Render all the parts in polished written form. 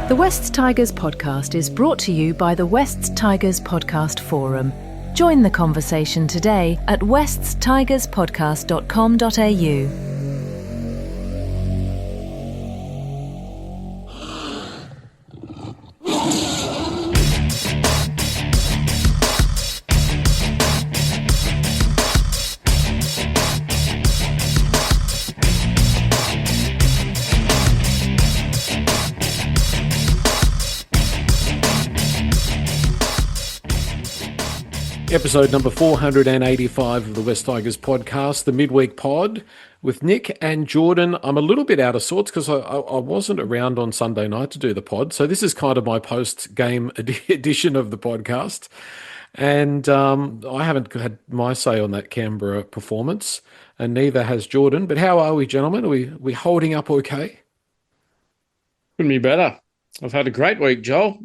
The Wests Tigers podcast is brought to you by the Wests Tigers Podcast Forum. Join the conversation today at weststigerspodcast.com.au. Episode number 485 of the West Tigers podcast, the midweek pod with Nick and Jordan. I'm a little bit out of sorts because I wasn't around on Sunday night to do the pod. So this is kind of my post-game edition of the podcast. And I haven't had my say on that Canberra performance, and neither has Jordan. But how are we, gentlemen? Are we holding up okay? Couldn't be better. I've had a great week, Joel.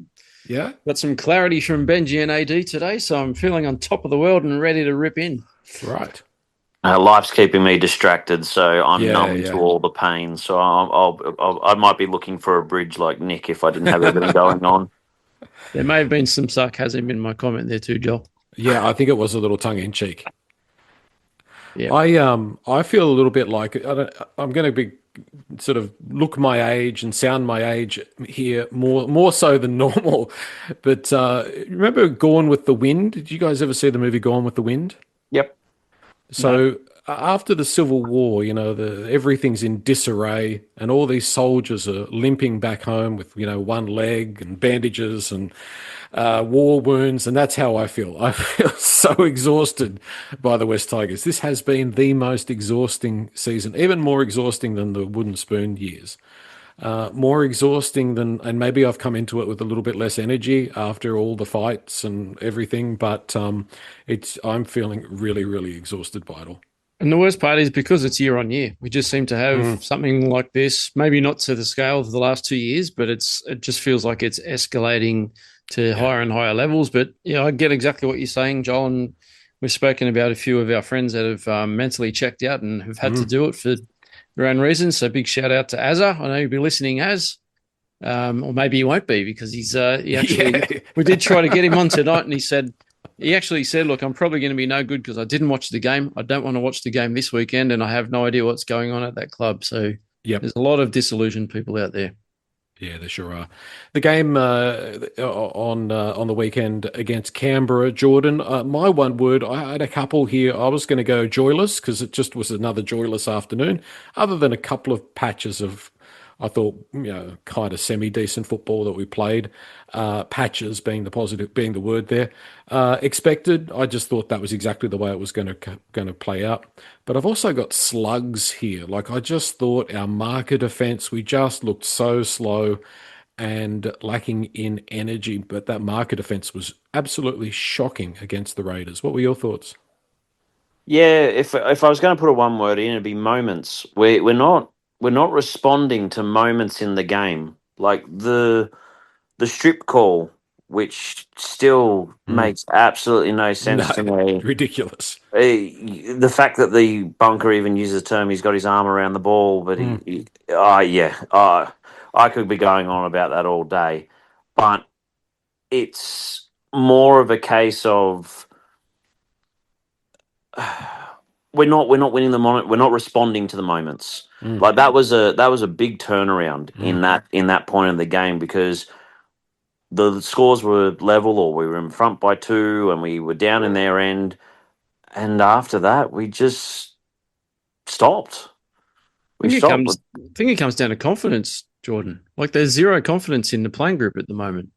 Yeah? Got some clarity from Benji and AD today, so I'm feeling on top of the world and ready to rip in. Right. Life's keeping me distracted, so I'm numb to all the pain. So I might be looking for a bridge like Nick if I didn't have everything going on. There may have been some sarcasm in my comment there too, Joel. Yeah, I think it was a little tongue-in-cheek. Yeah. I feel a little bit like I'm going to be sort of look my age and sound my age here more so than normal. But remember Gone with the Wind? Did you guys ever see the movie Gone with the Wind? Yep. So after the Civil War, everything's in disarray and all these soldiers are limping back home with, one leg and bandages and war wounds. And that's how I feel. I feel so exhausted by the West Tigers. This has been the most exhausting season, even more exhausting than the wooden spoon years. More exhausting than, and maybe I've come into it with a little bit less energy after all the fights and everything, but I'm feeling really, really exhausted by it all. And the worst part is because it's year on year. We just seem to have something like this, maybe not to the scale of the last 2 years, but it just feels like it's escalating to higher and higher levels. But I get exactly what you're saying, Joel, and we've spoken about a few of our friends that have mentally checked out and have had to do it for their own reasons. So big shout out to Azza. I know you'll be listening, Az. Or maybe he won't be because we did try to get him on tonight, and he actually said, look, I'm probably going to be no good because I didn't watch the game. I don't want to watch the game this weekend, and I have no idea what's going on at that club. So there's a lot of disillusioned people out there. Yeah, there sure are. The game on the weekend against Canberra, Jordan, my one word, I had a couple here. I was going to go joyless because it just was another joyless afternoon, other than a couple of patches of, I thought, kind of semi-decent football that we played. Patches being the word there. Expected. I just thought that was exactly the way it was going to play out. But I've also got slugs here. Like I just thought our marker defence, we just looked so slow and lacking in energy. But that marker defence was absolutely shocking against the Raiders. What were your thoughts? Yeah, if I was going to put a one word in, it'd be moments. We're not responding to moments in the game. Like the strip call, which still makes absolutely no sense to me. Ridiculous. The fact that the bunker even uses the term, he's got his arm around the ball, but I could be going on about that all day. But it's more of a case of we're not winning the moment. We're not responding to the moments. Like that was a big turnaround in that point of the game because the scores were level or we were in front by 2 and we were down in their end, and after that we just stopped. I think it comes down to confidence, Jordan. Like there's zero confidence in the playing group at the moment.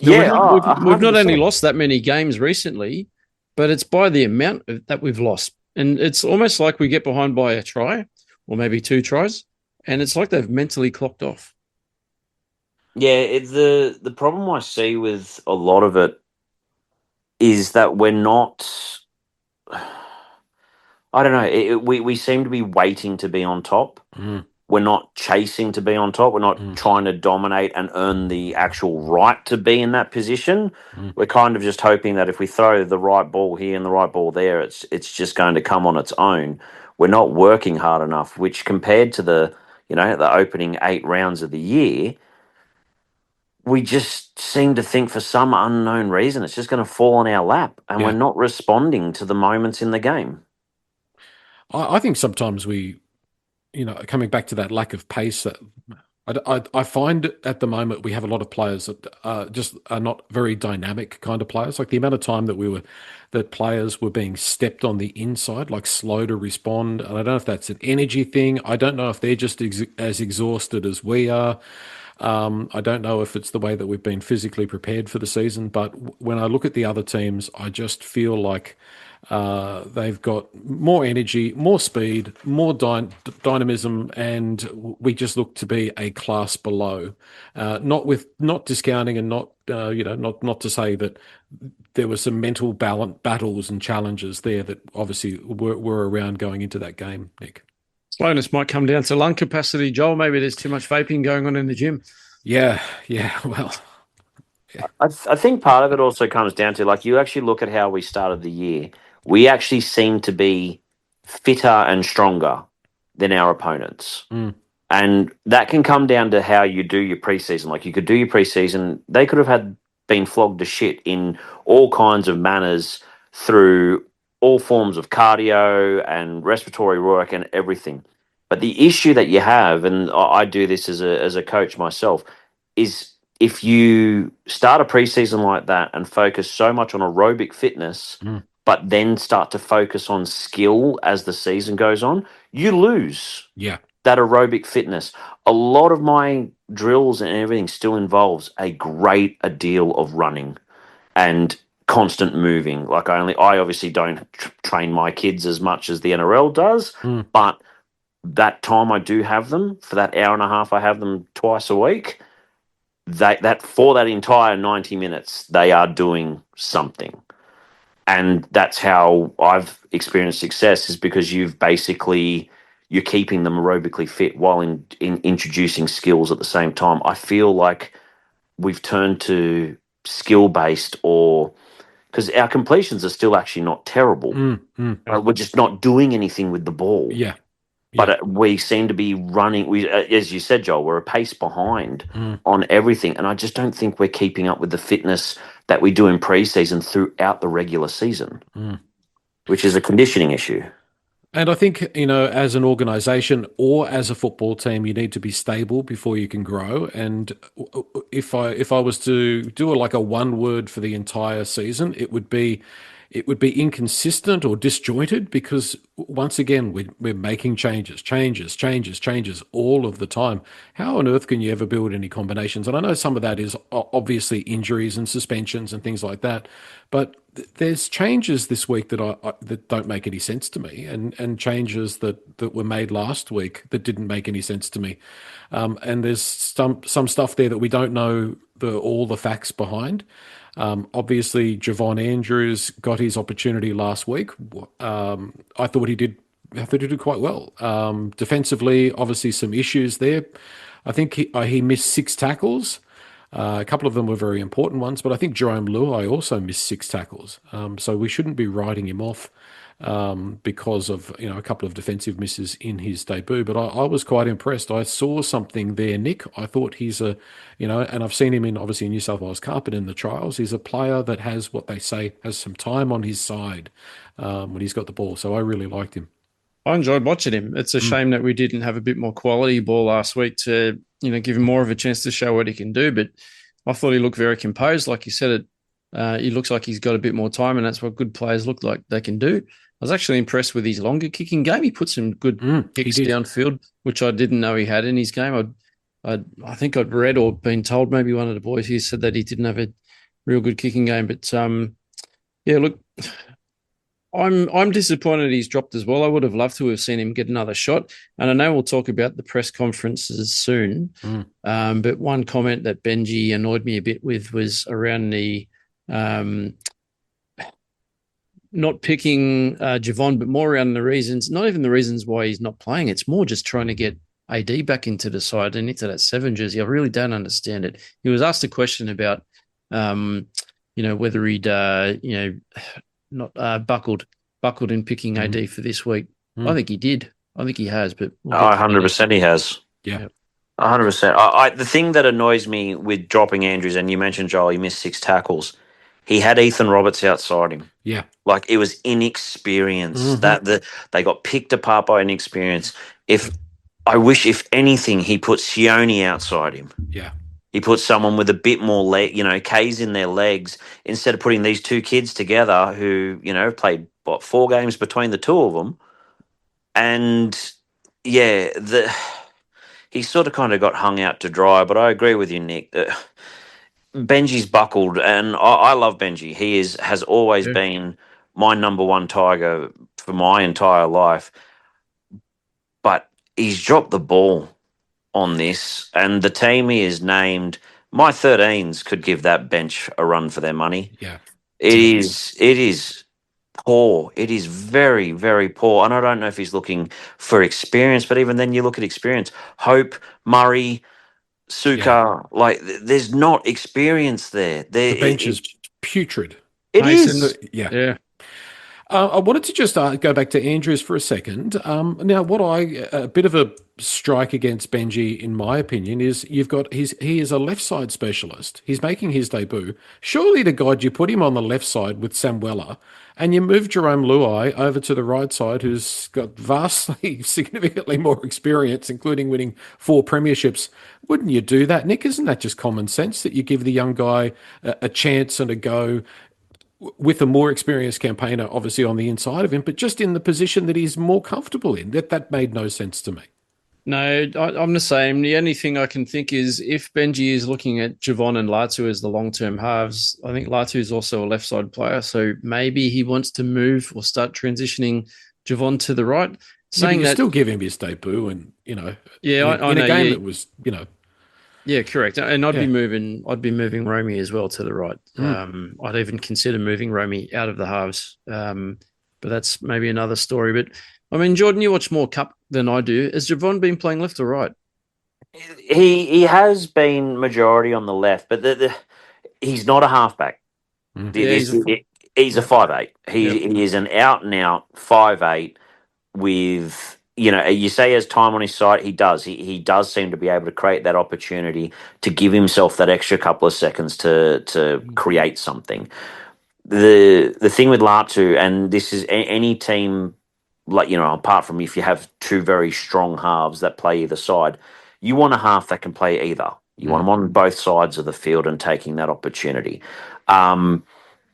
Yeah, we've not only lost that many games recently, but it's by the amount that we've lost. And it's almost like we get behind by a try or maybe 2 tries, and it's like they've mentally clocked off. Yeah, the problem I see with a lot of it is that we're not. I don't know. We seem to be waiting to be on top. We're not chasing to be on top. We're not trying to dominate and earn the actual right to be in that position. We're kind of just hoping that if we throw the right ball here and the right ball there, it's just going to come on its own. We're not working hard enough, which compared to the opening 8 rounds of the year, we just seem to think for some unknown reason it's just going to fall on our lap, and we're Yeah. not responding to the moments in the game. I think sometimes coming back to that lack of pace, that I find at the moment we have a lot of players that just are not very dynamic kind of players. Like the amount of time that players were being stepped on the inside, like slow to respond. And I don't know if that's an energy thing. I don't know if they're just as exhausted as we are. I don't know if it's the way that we've been physically prepared for the season, but when I look at the other teams, I just feel like they've got more energy, more speed, more dynamism, and we just look to be a class below. Not discounting and not to say that there were some mental battles and challenges there that obviously were around going into that game, Nick. Slowness might come down to lung capacity, Joel. Maybe there's too much vaping going on in the gym. Yeah, well, yeah. I think part of it also comes down to, like, you actually look at how we started the year. We actually seem to be fitter and stronger than our opponents. Mm. And that can come down to how you do your preseason. Like, you could do your preseason, they could have been flogged to shit in all kinds of manners through all forms of cardio and respiratory work and everything. But the issue that you have, and I do this as a coach myself, is if you start a preseason like that and focus so much on aerobic fitness, but then start to focus on skill as the season goes on, you lose Yeah. that aerobic fitness. A lot of my drills and everything still involves a deal of running and constant moving. Like, I obviously don't train my kids as much as the NRL does, but that time I do have them, for that hour and a half I have them twice a week, that for that entire 90 minutes they are doing something. And that's how I've experienced success, is because you're keeping them aerobically fit while in introducing skills at the same time. I feel like we've turned to skill based, or because our completions are still actually not terrible. We're just not doing anything with the ball. Yeah. But we seem to be running. As you said, Joel, we're a pace behind on everything, and I just don't think we're keeping up with the fitness that we do in preseason throughout the regular season, which is a conditioning issue. And I think, as an organization or as a football team, you need to be stable before you can grow. And if I was to do like a one word for the entire season, it would be inconsistent or disjointed, because once again we're making changes all of the time. How on earth can you ever build any combinations? And I know some of that is obviously injuries and suspensions and things like that, but there's changes this week that don't make any sense to me, and changes that were made last week that didn't make any sense to me. And there's some stuff there that we don't know all the facts behind. Obviously, Javon Andrews got his opportunity last week. I thought he did quite well. Defensively, obviously some issues there. I think he missed 6 tackles. A couple of them were very important ones, but I think Jerome Luai also missed 6 tackles. So we shouldn't be writing him off because of a couple of defensive misses in his debut. But I was quite impressed. I saw something there, Nick. I thought he's and I've seen him obviously in New South Wales Cup and in the trials. He's a player that has what they say has some time on his side when he's got the ball. So I really liked him. I enjoyed watching him. It's a shame that we didn't have a bit more quality ball last week to, give him more of a chance to show what he can do. But I thought he looked very composed. Like you said, he looks like he's got a bit more time, and that's what good players look like they can do. I was actually impressed with his longer kicking game. He put some good kicks downfield, which I didn't know he had in his game. I think I'd read or been told, maybe one of the boys here said that he didn't have a real good kicking game. But look, I'm disappointed he's dropped as well. I would have loved to have seen him get another shot. And I know we'll talk about the press conferences soon. But one comment that Benji annoyed me a bit with was around the not picking Javon, but more around the reasons, not even the reasons why he's not playing. It's more just trying to get AD back into the side and into that 7 jersey. I really don't understand it. He was asked a question about, whether he'd, not buckled in picking AD for this week. I think he did. I think he has, but 100% he has. Yeah. 100%. The thing that annoys me with dropping Andrews, and you mentioned Joel, he missed 6 tackles. He had Ethan Roberts outside him. Yeah. Like it was inexperience. They got picked apart by inexperience. I wish, if anything, he put Sione outside him. Yeah. He put someone with a bit more K's in their legs, instead of putting these two kids together who, played 4 games between the two of them. And yeah, he sort of kind of got hung out to dry. But I agree with you, Nick. Benji's buckled, and I love Benji. He has always Yeah. been my number one Tiger for my entire life. But he's dropped the ball on this, and the team he is named, my 13s could give that bench a run for their money. Yeah. It is poor. It is very, very poor. And I don't know if he's looking for experience, but even then you look at experience. Hope, Murray, Suka, there's not experience there. The bench is putrid. It Mason, is. Yeah. I wanted to just go back to Andrews for a second. Now, a bit of a strike against Benji, in my opinion, is he is a left side specialist. He's making his debut. Surely to God, you put him on the left side with Sam Weller, and you move Jerome Luai over to the right side, who's got vastly, significantly more experience, including winning 4 premierships. Wouldn't you do that, Nick? Isn't that just common sense that you give the young guy a chance and a go? With a more experienced campaigner, obviously, on the inside of him, but just in the position that he's more comfortable in. That made no sense to me. No, I'm the same. The only thing I can think is if Benji is looking at Javon and Latu as the long-term halves, I think Latu is also a left-side player, so maybe he wants to move or start transitioning Javon to the right. Saying you still give him his debut, and in a game that was. Yeah, correct. And I'd be moving Romy as well to the right. I'd even consider moving Romy out of the halves. But that's maybe another story. But I mean, Jordan, you watch more Cup than I do. Has Javon been playing left or right? He has been majority on the left, but he's not a halfback. He's a 5'8". He is an out and out 5'8" with. You say he has time on his side. He does. He does seem to be able to create that opportunity to give himself that extra couple of seconds to create something. The thing with Latu, and this is any team, apart from if you have 2 very strong halves that play either side, you want a half that can play either. You want them on both sides of the field and taking that opportunity.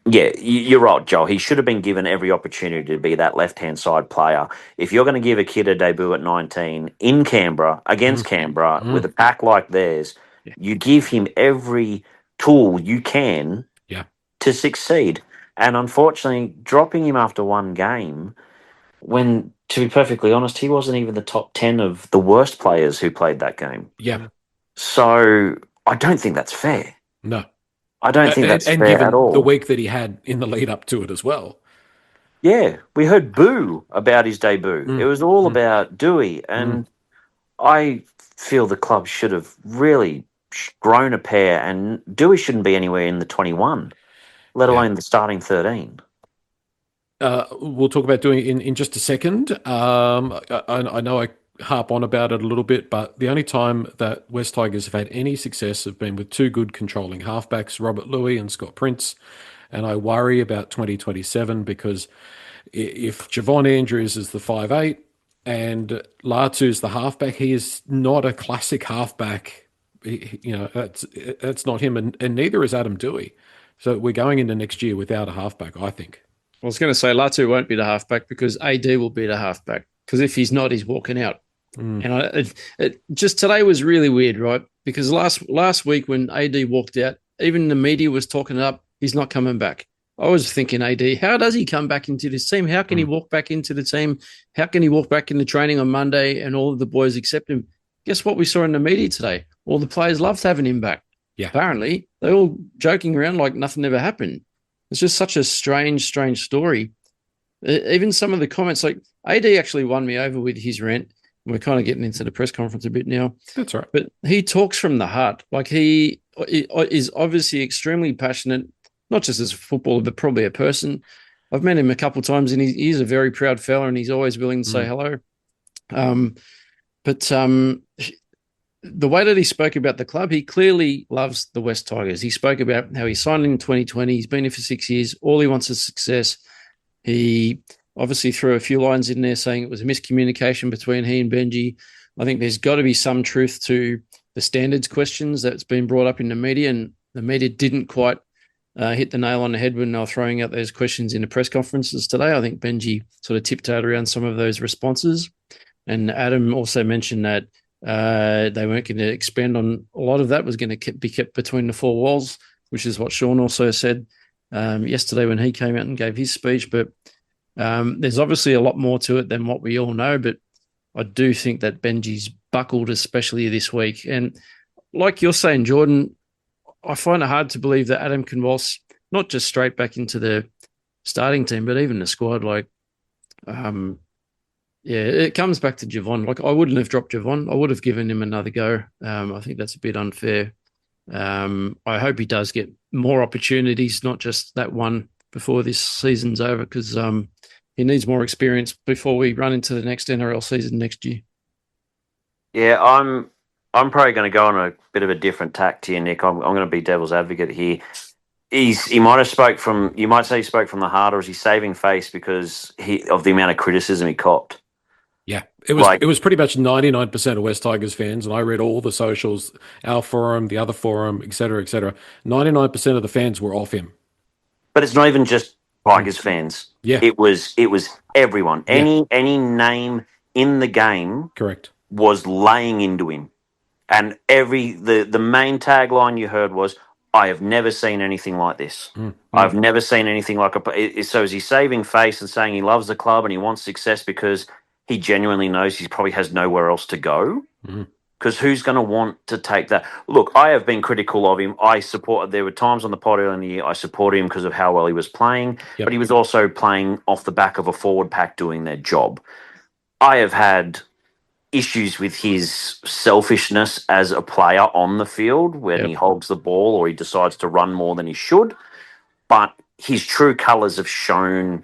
Yeah, you're right, Joel. He should have been given every opportunity to be that left-hand side player. If you're going to give a kid a debut at 19 in Canberra, against Canberra, with a pack like theirs, you give him every tool you can to succeed. And unfortunately, dropping him after 1 game, when, to be perfectly honest, he wasn't even the top 10 of the worst players who played that game. Yeah. So I don't think that's fair. No. I don't think that's fair given at all. The week that he had in the lead up to it as well. Yeah, we heard boo about his debut. It was all about Dewey, and I feel the club should have really grown a pair, and Dewey shouldn't be anywhere in the 21, let alone the starting 13. We'll talk about Dewey in just a second. I know I harp on about it a little bit, but the only time that West Tigers have had any success have been with 2 good controlling halfbacks, Robert Louis and Scott Prince. And I worry about 2027 because if Javon Andrews is the 5'8" and Latu's the halfback, he is not a classic halfback. That's not him, and neither is Adam Dewey. So we're going into next year without a halfback, I think. I was going to say Latu won't be the halfback because AD will be the halfback. Because if he's not, he's walking out. And just today was really weird, right? Because last week when AD walked out, even the media was talking it up. He's not coming back. I was thinking, AD, how does he come back into this team? How can he walk back into the team? How can he walk back into training on Monday and all of the boys accept him? Guess what we saw in the media today? All the players loved having him back. Yeah. Apparently, they're all joking around like nothing ever happened. It's just such a strange story. Even some of the comments, like AD actually won me over with his rant. We're kind of getting into the press conference a bit now. That's right. But he talks from the heart. Like he is obviously extremely passionate, not just as a footballer, but probably a person. I've met him a couple of times and he's a very proud fella and he's always willing to say hello. But the way that he spoke about the club, he clearly loves the West Tigers. He spoke about how he signed in 2020. He's been here for 6 years. All he wants is success. He obviously threw a few lines in there saying it was a miscommunication between he and Benji. I think there's got to be some truth to the standards questions that's been brought up in the media, and the media didn't quite hit the nail on the head when they were throwing out those questions in the press conferences today. I think Benji sort of tiptoed around some of those responses. And Adam also mentioned that they weren't going to expand on a lot of that, was going to be kept between the four walls, which is what Sean also said yesterday when he came out and gave his speech. But there's obviously a lot more to it than what we all know. But I do think that Benji's buckled, especially this week. And like you're saying, Jordan, I find it hard to believe that Adam can waltz not just straight back into the starting team, but even the squad. It comes back to Javon. Like, I wouldn't have dropped Javon. I would have given him another go. I think that's a bit unfair. I hope he does get more opportunities, not just that one before this season's over, because he needs more experience before we run into the next NRL season next year. Yeah, I'm probably going to go on a bit of a different tack to you, Nick. I'm going to be devil's advocate here. He might have spoke from. You might say he spoke from the heart, or is he saving face because of the amount of criticism he copped? Yeah, it was pretty much 99% of West Tigers fans, and I read all the socials, our forum, the other forum, et cetera, et cetera. 99% of the fans were off him. But it's not even just Tigers fans. Yeah, it was everyone. Yeah. Any name in the game, correct, was laying into him, and the main tagline you heard was, "I have never seen anything like this. I've never seen anything like a." So is he saving face and saying he loves the club and he wants success because he genuinely knows he probably has nowhere else to go? Because who's going to want to take that? Look, I have been critical of him. There were times on the pod earlier in the year I supported him because of how well he was playing, but he was also playing off the back of a forward pack doing their job. I have had issues with his selfishness as a player on the field when he hogs the ball or he decides to run more than he should. But his true colours have shown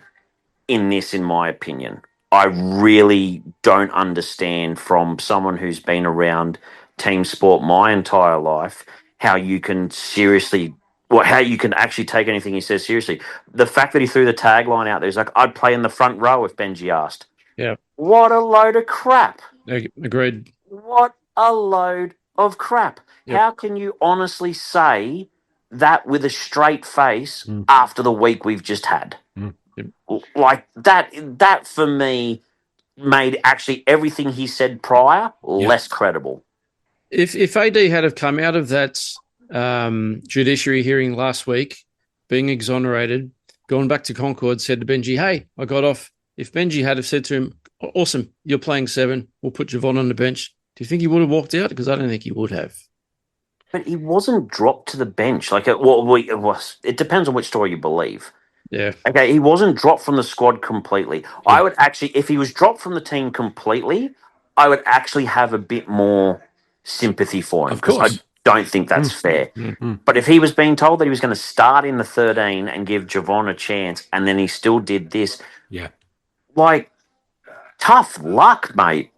in this, in my opinion. I really don't understand, from someone who's been around team sport my entire life, how you can actually take anything he says seriously. The fact that he threw the tagline out there is like, "I'd play in the front row if Benji asked." Yeah. What a load of crap. Agreed. What a load of crap. Yep. How can you honestly say that with a straight face after the week we've just had? Yep. Like, that for me made actually everything he said prior less credible. If AD had have come out of that judiciary hearing last week, being exonerated, gone back to Concord, said to Benji, "Hey, I got off." If Benji had have said to him, "Awesome, you're playing 7, we'll put Javon on the bench," do you think he would have walked out? Because I don't think he would have. But he wasn't dropped to the bench. It depends on which story you believe. Yeah. Okay, he wasn't dropped from the squad completely. Yeah. I would actually, if he was dropped from the team completely, I would actually have a bit more sympathy for him. Of course. I don't think that's fair. But if he was being told that he was going to start in the 13 and give Javon a chance, and then he still did this, tough luck, mate.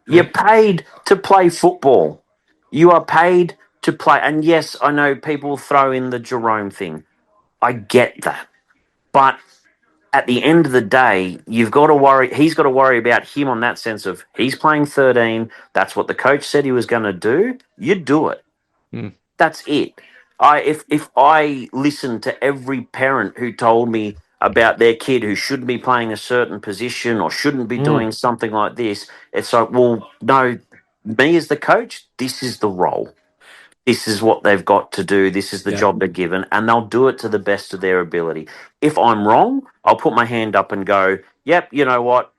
You're paid to play football. You are paid to play. And yes, I know people throw in the Jerome thing. I get that. But at the end of the day, you've got to worry. He's got to worry about him on that sense of he's playing 13. That's what the coach said he was going to do. You do it. That's it. If I listened to every parent who told me about their kid who shouldn't be playing a certain position or shouldn't be doing something like this, it's like, well, no, me as the coach, this is the role. This is what they've got to do. This is the job they're given, and they'll do it to the best of their ability. If I'm wrong, I'll put my hand up and go, yep, you know what?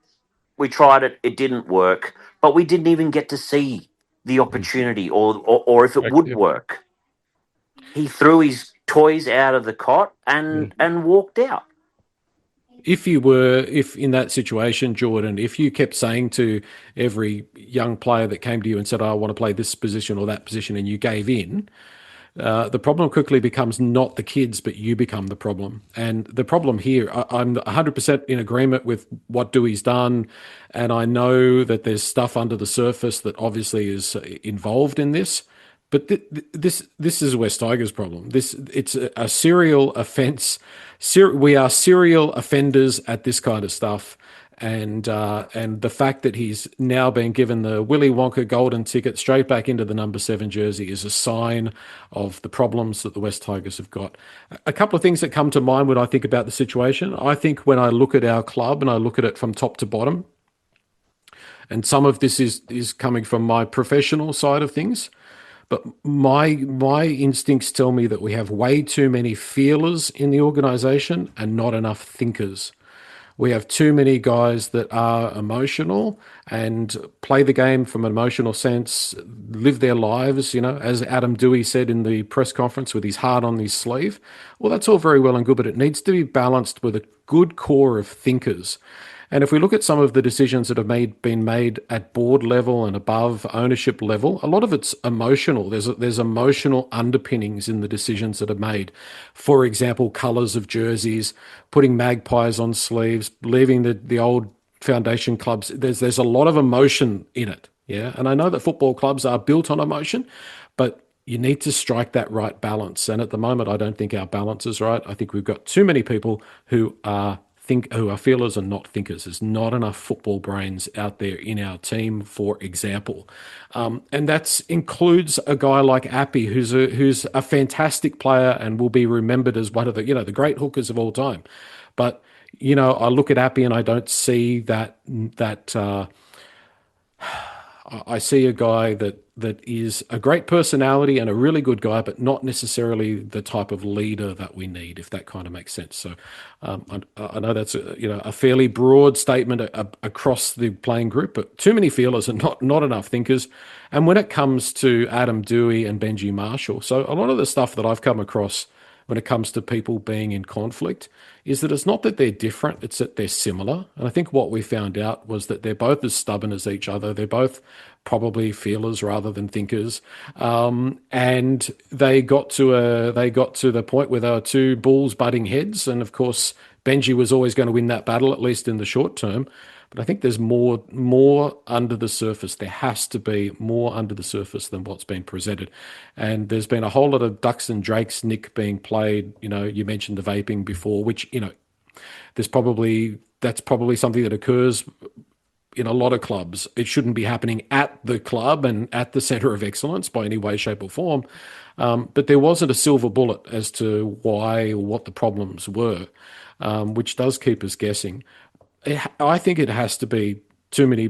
We tried it. It didn't work, but we didn't even get to see the opportunity or if it would work. He threw his toys out of the cot and walked out. If in that situation, Jordan, if you kept saying to every young player that came to you and said, "I want to play this position or that position," and you gave in, the problem quickly becomes not the kids, but you become the problem. And the problem here, I'm 100% in agreement with what Dewey's done, and I know that there's stuff under the surface that obviously is involved in this. But this is West Tigers' problem. It's a serial offence. We are serial offenders at this kind of stuff. And the fact that he's now been given the Willy Wonka golden ticket straight back into the number 7 jersey is a sign of the problems that the West Tigers have got. A couple of things that come to mind when I think about the situation. I think when I look at our club and I look at it from top to bottom, and some of this is coming from my professional side of things, but my instincts tell me that we have way too many feelers in the organisation and not enough thinkers. We have too many guys that are emotional and play the game from an emotional sense, live their lives, as Adam Dewey said in the press conference with his heart on his sleeve. Well, that's all very well and good, but it needs to be balanced with a good core of thinkers. And if we look at some of the decisions that have been made at board level and above ownership level, a lot of it's emotional. There's emotional underpinnings in the decisions that are made. For example, colours of jerseys, putting magpies on sleeves, leaving the old foundation clubs. There's a lot of emotion in it, yeah. And I know that football clubs are built on emotion, but you need to strike that right balance. And at the moment, I don't think our balance is right. I think we've got too many people who are feelers and not thinkers. There's not enough football brains out there in our team, for example. And that includes a guy like Appy, who's a fantastic player and will be remembered as one of the great hookers of all time. But, I look at Appy and I don't see that I see a guy that is a great personality and a really good guy, but not necessarily the type of leader that we need, if that kind of makes sense. So I know that's a fairly broad statement across the playing group, but too many feelers and not enough thinkers. And when it comes to Adam Dewey and Benji Marshall, so a lot of the stuff that I've come across when it comes to people being in conflict is that it's not that they're different, it's that they're similar. And I think what we found out was that they're both as stubborn as each other. They're both probably feelers rather than thinkers. And they got to the point where they were two bulls butting heads. And of course, Benji was always going to win that battle, at least in the short term. But I think there's more under the surface. There has to be more under the surface than what's been presented. And there's been a whole lot of ducks and drakes, Nick, being played. You mentioned the vaping before, which, that's probably something that occurs in a lot of clubs. It shouldn't be happening at the club and at the centre of excellence by any way, shape or form. But there wasn't a silver bullet as to why or what the problems were, which does keep us guessing. I think it has to be too many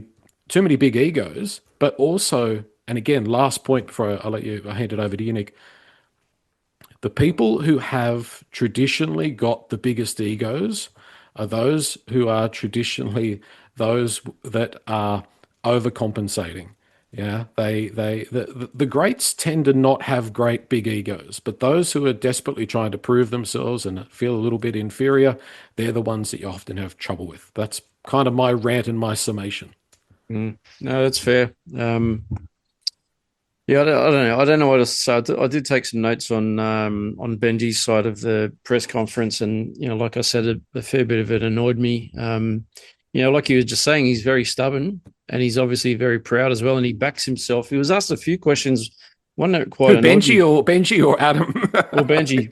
big egos, but also, and again, last point before I hand it over to you, Nick, the people who have traditionally got the biggest egos are those who are traditionally those that are overcompensating. Yeah, the greats tend to not have great big egos, but those who are desperately trying to prove themselves and feel a little bit inferior, they're the ones that you often have trouble with. That's kind of my rant and my summation. No, that's fair. Yeah, I don't know. I don't know what to say. I did take some notes on Benji's side of the press conference, and like I said, a fair bit of it annoyed me. Like you were just saying, he's very stubborn and he's obviously very proud as well, and he backs himself. He was asked a few questions. One that quite Benji or Adam or Benji.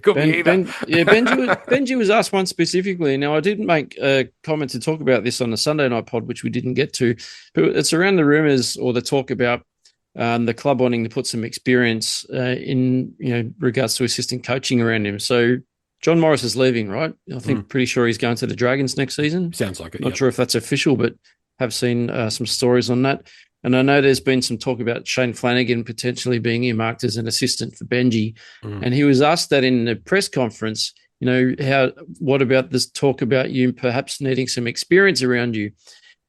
Benji was asked one specifically. Now, I didn't make a comment to talk about this on the Sunday night pod, which we didn't get to, but it's around the rumours or the talk about the club wanting to put some experience in regards to assistant coaching around him. So John Morris is leaving, right? I think pretty sure he's going to the Dragons next season. Sounds like it. Not sure if that's official, but have seen some stories on that. And I know there's been some talk about Shane Flanagan potentially being earmarked as an assistant for Benji. And he was asked that in the press conference, what about this talk about you perhaps needing some experience around you?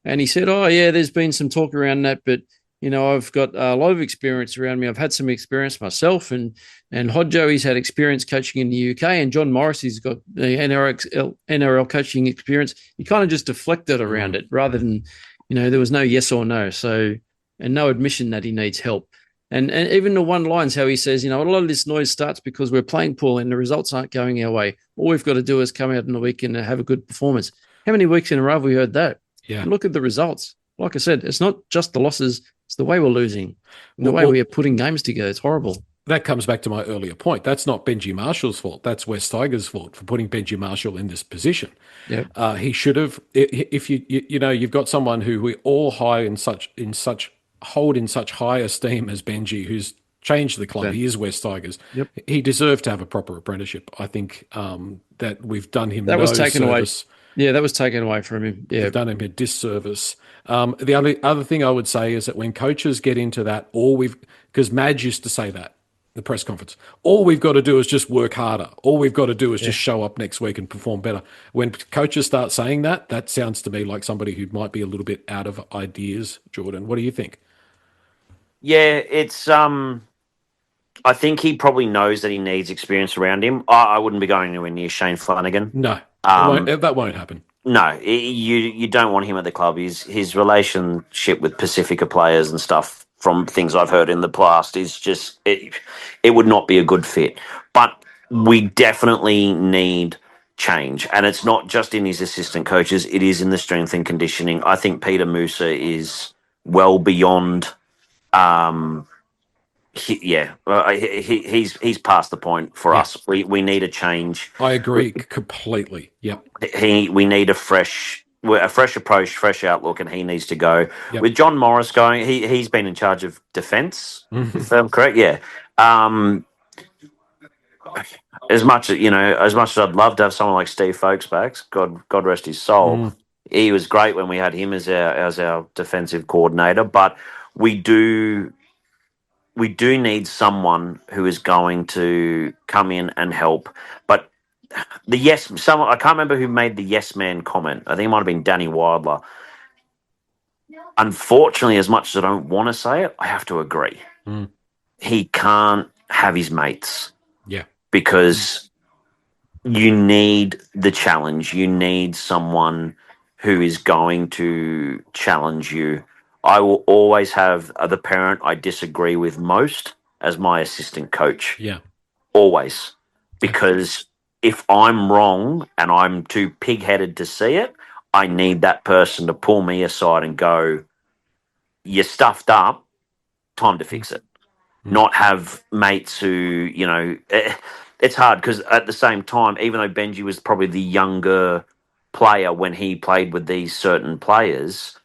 And he said, oh, yeah, there's been some talk around that, but I've got a lot of experience around me. I've had some experience myself, and Hodjo, he's had experience coaching in the UK, and John Morris, he's got the NRL coaching experience. He kind of just deflected around it rather than, there was no yes or no. So, and no admission that he needs help. And even the one lines how he says, a lot of this noise starts because we're playing poor and the results aren't going our way. All we've got to do is come out in the weekend and have a good performance. How many weeks in a row have we heard that? Yeah. And look at the results. Like I said, it's not just the losses, it's the way we're losing, the way we are putting games together. It's horrible. That comes back to my earlier point. That's not Benji Marshall's fault. That's West Tigers' fault for putting Benji Marshall in this position. Yeah. He should have. If you've got someone who we all hold in such high esteem as Benji, who's changed the club. Yeah. He is West Tigers. Yep. He deserved to have a proper apprenticeship. I think that we've done him that no was taken service. away. Yeah, that was taken away from him. Yeah, We've done him a disservice. The other thing I would say is that when coaches get into that, because Madge used to say that. The press conference. All we've got to do is just work harder. All we've got to do is just show up next week and perform better. When coaches start saying that, that sounds to me like somebody who might be a little bit out of ideas. Jordan, what do you think? Yeah, it's I think he probably knows that he needs experience around him. I wouldn't be going anywhere near Shane Flanagan. No, that won't happen. No, you don't want him at the club. His relationship with Pacifica players and stuff, from things I've heard in the past, is just it would not be a good fit. But we definitely need change, and it's not just in his assistant coaches; it is in the strength and conditioning. I think Peter Musa is well beyond. He's past the point for us. We need a change. I agree completely. Yep. We need a fresh approach, fresh outlook, and he needs to go. Yep. With John Morris going, he's been in charge of defence. If I'm correct, yeah. As much as I'd love to have someone like Steve Folkes back, God rest his soul. He was great when we had him as our defensive coordinator, but we do need someone who is going to come in and help. But I can't remember who made the yes man comment. I think it might have been Danny Wilder. Unfortunately, as much as I don't want to say it, I have to agree. He can't have his mates. Yeah. Because you need the challenge. You need someone who is going to challenge you. I will always have the parent I disagree with most as my assistant coach. Yeah. Always. Because if I'm wrong and I'm too pig-headed to see it, I need that person to pull me aside and go, "You stuffed up, time to fix it." Not have mates who, it's hard because at the same time, even though Benji was probably the younger player when he played with these certain players,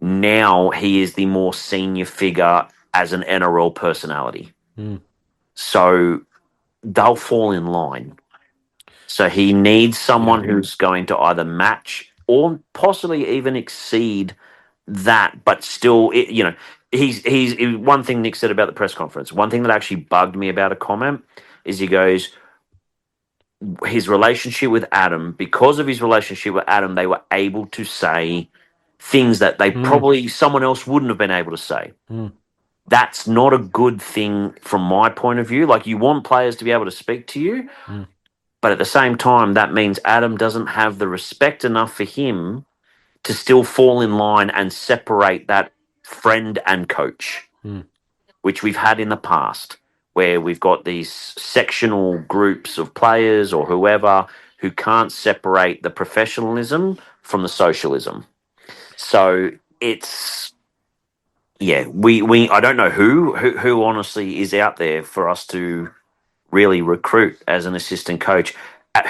now he is the more senior figure as an NRL personality. So they'll fall in line. So he needs someone who's going to either match or possibly even exceed that, but still, he's one thing Nick said about the press conference. One thing that actually bugged me about a comment is he goes, his relationship with Adam, because of his relationship with Adam, they were able to say things that they probably someone else wouldn't have been able to say. That's not a good thing from my point of view. Like, you want players to be able to speak to you, but at the same time, that means Adam doesn't have the respect enough for him to still fall in line and separate that friend and coach, which we've had in the past, where we've got these sectional groups of players or whoever who can't separate the professionalism from the socialism. So it's, I don't know who honestly is out there for us to really recruit as an assistant coach,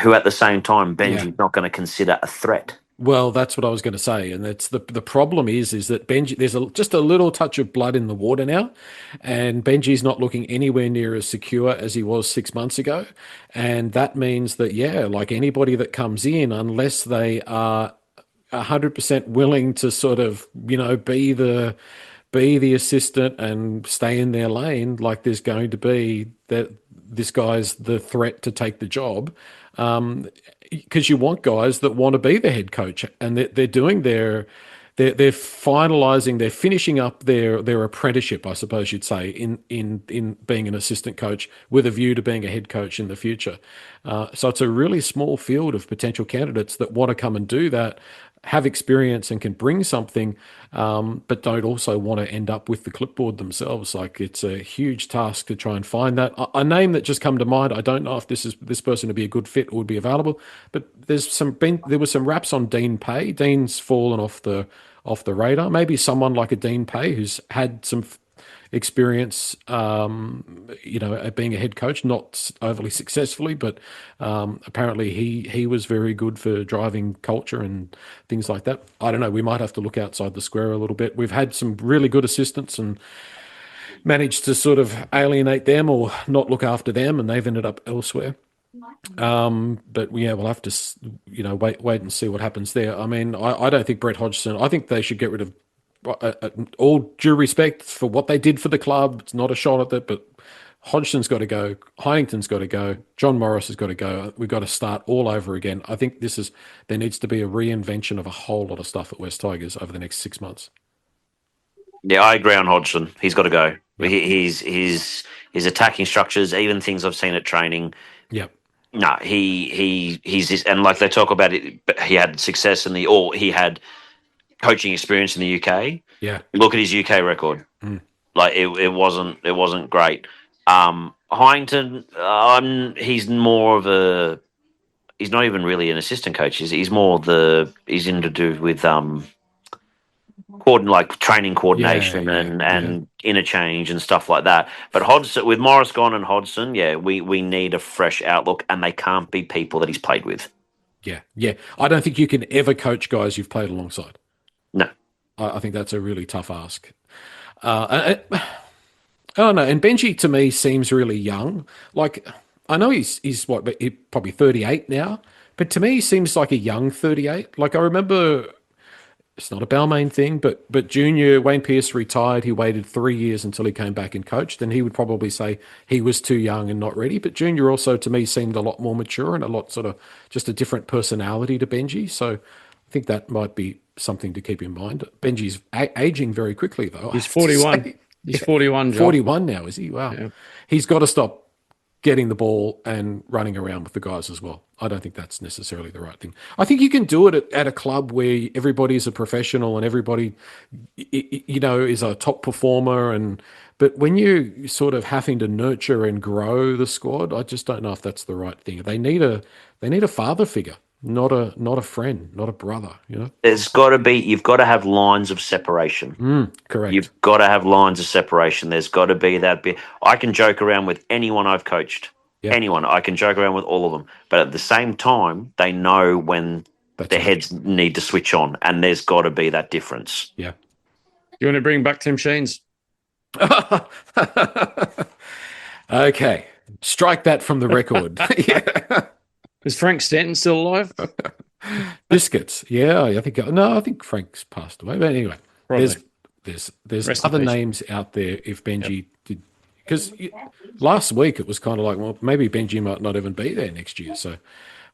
who at the same time Benji's not going to consider a threat. Well, that's what I was going to say, and that's the problem is that Benji, there's just a little touch of blood in the water now, and Benji's not looking anywhere near as secure as he was 6 months ago, and that means that like anybody that comes in, unless they are 100% willing to sort of be the assistant and stay in their lane, like there's going to be that this guy's the threat to take the job. Because you want guys that want to be the head coach, and they're doing they're finalizing, they're finishing up their apprenticeship, I suppose you'd say, in being an assistant coach with a view to being a head coach in the future. So it's a really small field of potential candidates that want to come and do that. have experience and can bring something, but don't also want to end up with the clipboard themselves. Like, it's a huge task to try and find that. A name that just come to mind, I don't know if this person would be a good fit or would be available, but there was some raps on Dean Pay. Dean's fallen off the radar. Maybe someone like a Dean Pay who's had some experience, at being a head coach, not overly successfully, but apparently he was very good for driving culture and things like that. I don't know. We might have to look outside the square a little bit. We've had some really good assistants and managed to sort of alienate them or not look after them, and they've ended up elsewhere. But yeah, we'll have to, wait and see what happens there. I mean, I don't think Brett Hodgson. I think they should get rid of. All due respect for what they did for the club, it's not a shot at it, but Hodgson's got to go. Heinington's got to go. John Morris has got to go. We've got to start all over again. I think there needs to be a reinvention of a whole lot of stuff at West Tigers over the next 6 months. Yeah, I agree on Hodgson. He's got to go. Yep. His attacking structures, even things I've seen at training. Yep. No, he's this, and like they talk about it, he had success he had coaching experience in the UK. Yeah. Look at his UK record. Like it wasn't great. Heinington, he's more of he's not even really an assistant coach. He's more he's in to do with training coordination and interchange and stuff like that. But Hodgson, with Morris gone and Hodgson, we need a fresh outlook, and they can't be people that he's played with. Yeah. I don't think you can ever coach guys you've played alongside. No. I think that's a really tough ask. I don't know. And Benji, to me, seems really young. Like, I know he's probably 38 now, but to me, he seems like a young 38. Like, I remember, it's not a Balmain thing, but Junior, Wayne Pearce retired. He waited 3 years until he came back and coached, and he would probably say he was too young and not ready. But Junior also, to me, seemed a lot more mature and a lot sort of just a different personality to Benji. So I think that might be something to keep in mind. Benji's aging very quickly, though. He's 41. He's 41, John. 41 now, is he? Wow. Yeah. He's got to stop getting the ball and running around with the guys as well. I don't think that's necessarily the right thing. I think you can do it at a club where everybody's a professional and everybody, is a top performer. But when you're sort of having to nurture and grow the squad, I just don't know if that's the right thing. They need a father figure. Not a friend, not a brother, There's got to be, you've got to have lines of separation. Correct. You've got to have lines of separation. There's got to be that bit. I can joke around with anyone I've coached. Yep. Anyone. I can joke around with all of them. But at the same time, they know when their heads need to switch on, and there's got to be that difference. Yeah. You want to bring back Tim Sheens? Okay. Strike that from the record. Yeah. Is Frank Stanton still alive? Biscuits. Yeah, I think Frank's passed away. But anyway, Probably. there's other names out there if Benji did. Because last week it was kind of like, well, maybe Benji might not even be there next year. So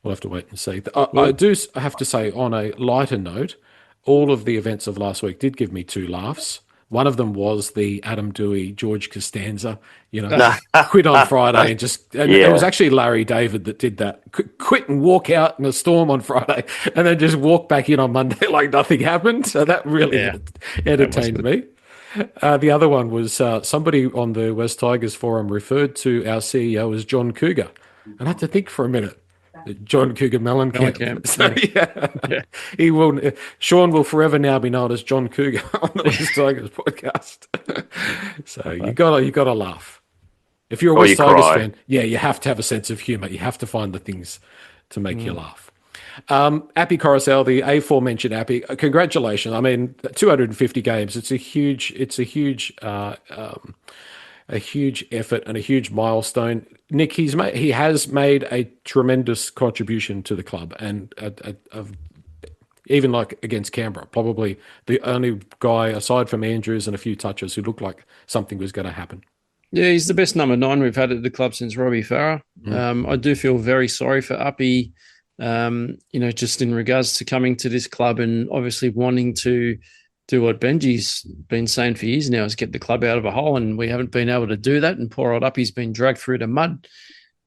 we'll have to wait and see. I do have to say, on a lighter note, all of the events of last week did give me 2 laughs. One of them was the Adam Dewey, George Costanza, quit on Friday it was actually Larry David that did that. Quit and walk out in a storm on Friday and then just walk back in on Monday like nothing happened. So that really entertained me. The other one was somebody on the West Tigers forum referred to our CEO as John Cougar. And I had to think for a minute. John Cougar Mellencamp. So, he will. Sean will forever now be known as John Cougar on the West Tigers podcast. So you gotta laugh. If you're a West Tigers fan, you have to have a sense of humour. You have to find the things to make you laugh. Appy Coruscant, the aforementioned Appy, congratulations. I mean, 250 games. It's a huge effort and a huge milestone. Nick, he has made a tremendous contribution to the club, and even like against Canberra, probably the only guy aside from Andrews and a few touches who looked like something was going to happen. Yeah, he's the best number 9 we've had at the club since Robbie Farah. I do feel very sorry for Uppy, just in regards to coming to this club and obviously wanting to do what Benji's been saying for years now, is get the club out of a hole, and we haven't been able to do that. And poor old Uppy's been dragged through the mud.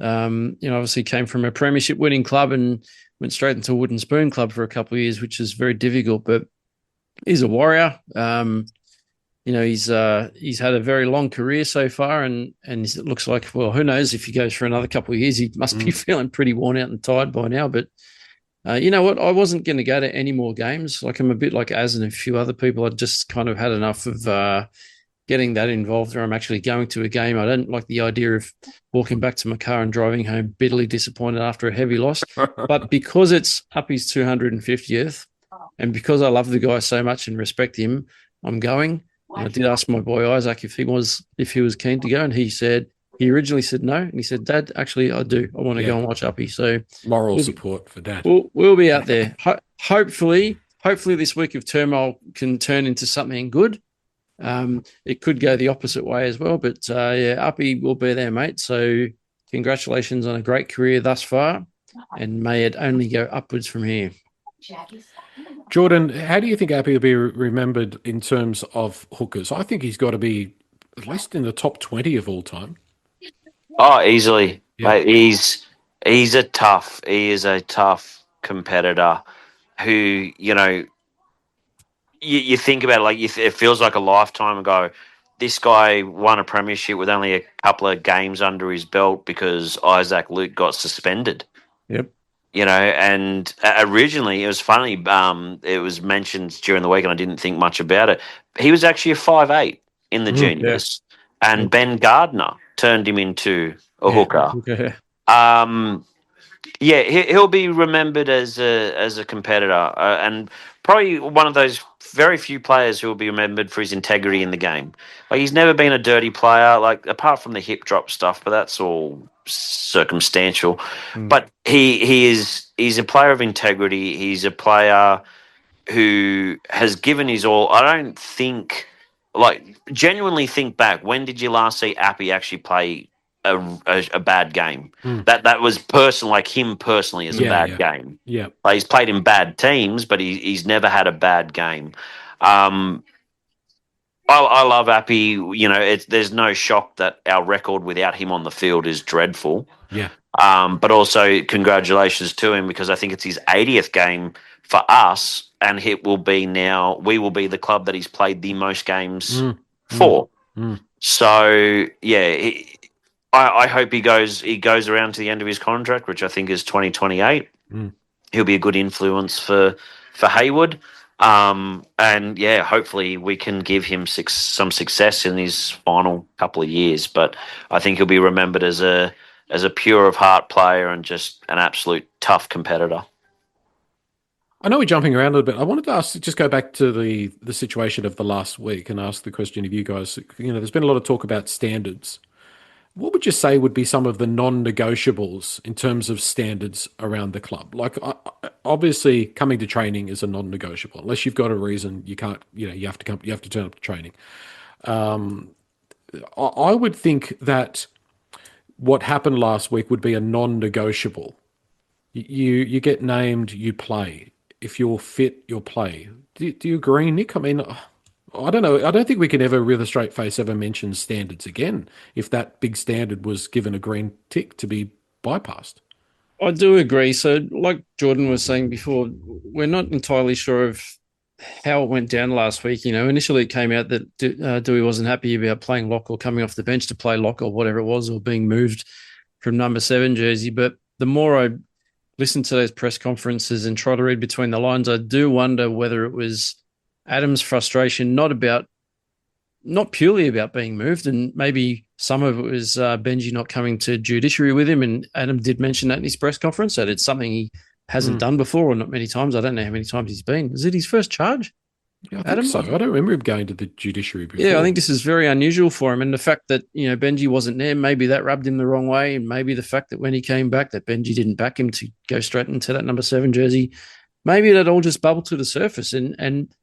Obviously came from a premiership winning club and went straight into Wooden Spoon Club for a couple of years, which is very difficult. But he's a warrior. He's had a very long career so far, and it looks like, well, who knows if he goes for another couple of years, he must be feeling pretty worn out and tired by now. But you know what? I wasn't going to go to any more games. Like, I'm a bit like Az and a few other people. I just kind of had enough of getting that involved, or I'm actually going to a game. I don't like the idea of walking back to my car and driving home bitterly disappointed after a heavy loss. But because it's Uppy's 250th, and because I love the guy so much and respect him, I'm going. And I did ask my boy Isaac if he was keen to go, and he originally said no, and he said, "Dad, actually, I do. I want to go and watch Uppy." So moral support for Dad. We'll be out there. Hopefully, this week of turmoil can turn into something good. It could go the opposite way as well, but Uppy will be there, mate. So congratulations on a great career thus far, and may it only go upwards from here. Jordan, how do you think Appy will be remembered in terms of hookers? I think he's got to be at least in the top 20 of all time. Oh, easily. Yeah. Mate, he is a tough competitor who, you think about it, like it feels like a lifetime ago. This guy won a premiership with only a couple of games under his belt because Isaac Luke got suspended. Yep. And originally it was funny. It was mentioned during the week, and I didn't think much about it. He was actually a 5'8" in the juniors, and Ben Gardner turned him into a hooker. Okay. He'll be remembered as a competitor, and probably one of those very few players who will be remembered for his integrity in the game. Like, he's never been a dirty player, like, apart from the hip drop stuff, but that's all circumstantial. But he's a player of integrity. He's a player who has given his all. I don't think, genuinely think back, when did you last see Appy actually play a bad game? That was personal, like him personally, as a bad game. Yeah, like, he's played in bad teams, but he's never had a bad game. I love Appy. There's no shock that our record without him on the field is dreadful. Yeah. But also congratulations to him, because I think it's his 80th game for us, and we will be the club that he's played the most games for. So yeah, I hope he goes around to the end of his contract, which I think is 2028. He'll be a good influence for Hayward. And yeah, hopefully we can give him some success in his final couple of years. But I think he'll be remembered as a pure of heart player and just an absolute tough competitor. I know we're jumping around a little bit. I wanted to just go back to the situation of the last week and ask the question of you guys. There's been a lot of talk about standards. What would you say would be some of the non-negotiables in terms of standards around the club? Like, obviously, coming to training is a non-negotiable. Unless you've got a reason, you can't. You have to turn up to training. I would think that what happened last week would be a non-negotiable. You get named, you play. If you're fit, you'll play. Do you agree, Nick? I mean, I don't know. I don't think we can ever, with a straight face, ever mention standards again if that big standard was given a green tick to be bypassed. I do agree. So, like Jordan was saying before, we're not entirely sure of how it went down last week. Initially it came out that Dewey wasn't happy about playing lock or coming off the bench to play lock or whatever it was, or being moved from number 7 jersey. But the more I listen to those press conferences and try to read between the lines, I do wonder whether it was Adam's frustration, not purely about being moved, and maybe some of it was Benji not coming to judiciary with him. And Adam did mention that in his press conference, that it's something he hasn't done before, or not many times. I don't know how many times he's been. Is it his first charge? Yeah, I think so. I don't remember him going to the judiciary before. Yeah, I think this is very unusual for him. And the fact that, Benji wasn't there, maybe that rubbed him the wrong way. And maybe the fact that when he came back, that Benji didn't back him to go straight into that number 7 jersey. Maybe that all just bubbled to the surface. And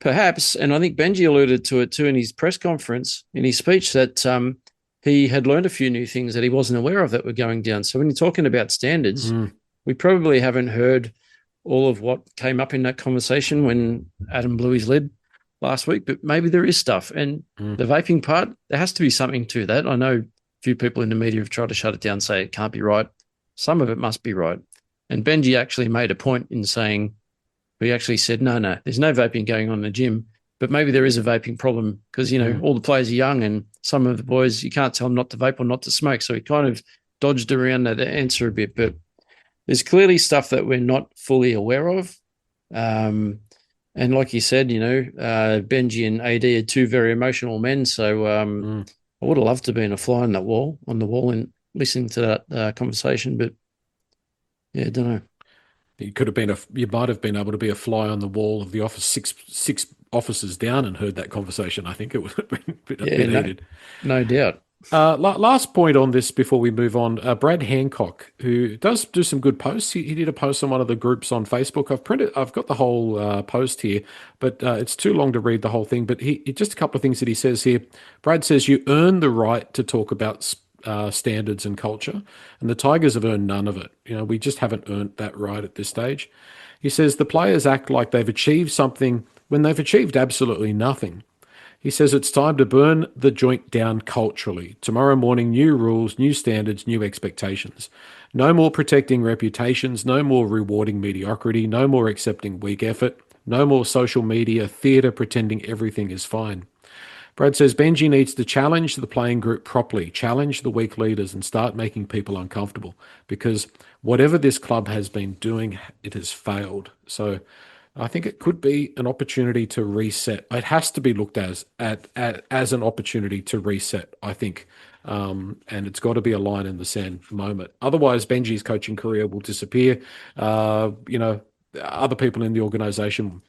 perhaps, and I think Benji alluded to it too in his press conference, in his speech, that he had learned a few new things that he wasn't aware of that were going down. So when you're talking about standards, we probably haven't heard all of what came up in that conversation when Adam blew his lid last week, but maybe there is stuff. And the vaping part, there has to be something to that. I know a few people in the media have tried to shut it down, say it can't be right. Some of it must be right. And Benji actually made a point in saying, he actually said, no, there's no vaping going on in the gym, but maybe there is a vaping problem because, all the players are young and some of the boys, you can't tell them not to vape or not to smoke. So he kind of dodged around the answer a bit, but there's clearly stuff that we're not fully aware of. And like you said, Benji and AD are two very emotional men. So I would have loved to be a fly on the wall and listening to that conversation. But yeah, I don't know. You might have been able to be a fly on the wall of the office six offices down and heard that conversation. I think it would have been a bit heated. No doubt. Last point on this before we move on. Brad Hancock, who does do some good posts. He did a post on one of the groups on Facebook. I've got the whole post here, but it's too long to read the whole thing. But he just a couple of things that he says here. Brad says you earn the right to talk about standards and culture, and the Tigers have earned none of it. We just haven't earned that right at this stage. He says the players act like they've achieved something when they've achieved absolutely nothing. He says it's time to burn the joint down culturally. Tomorrow morning, new rules, new standards, new expectations. No more protecting reputations, no more rewarding mediocrity, no more accepting weak effort, no more social media theatre pretending everything is fine. Brad says Benji needs to challenge the playing group properly, challenge the weak leaders and start making people uncomfortable because whatever this club has been doing, it has failed. So I think it could be an opportunity to reset. It has to be looked as an opportunity to reset, I think. And it's got to be a line in the sand moment. Otherwise, Benji's coaching career will disappear. Other people in the organisation,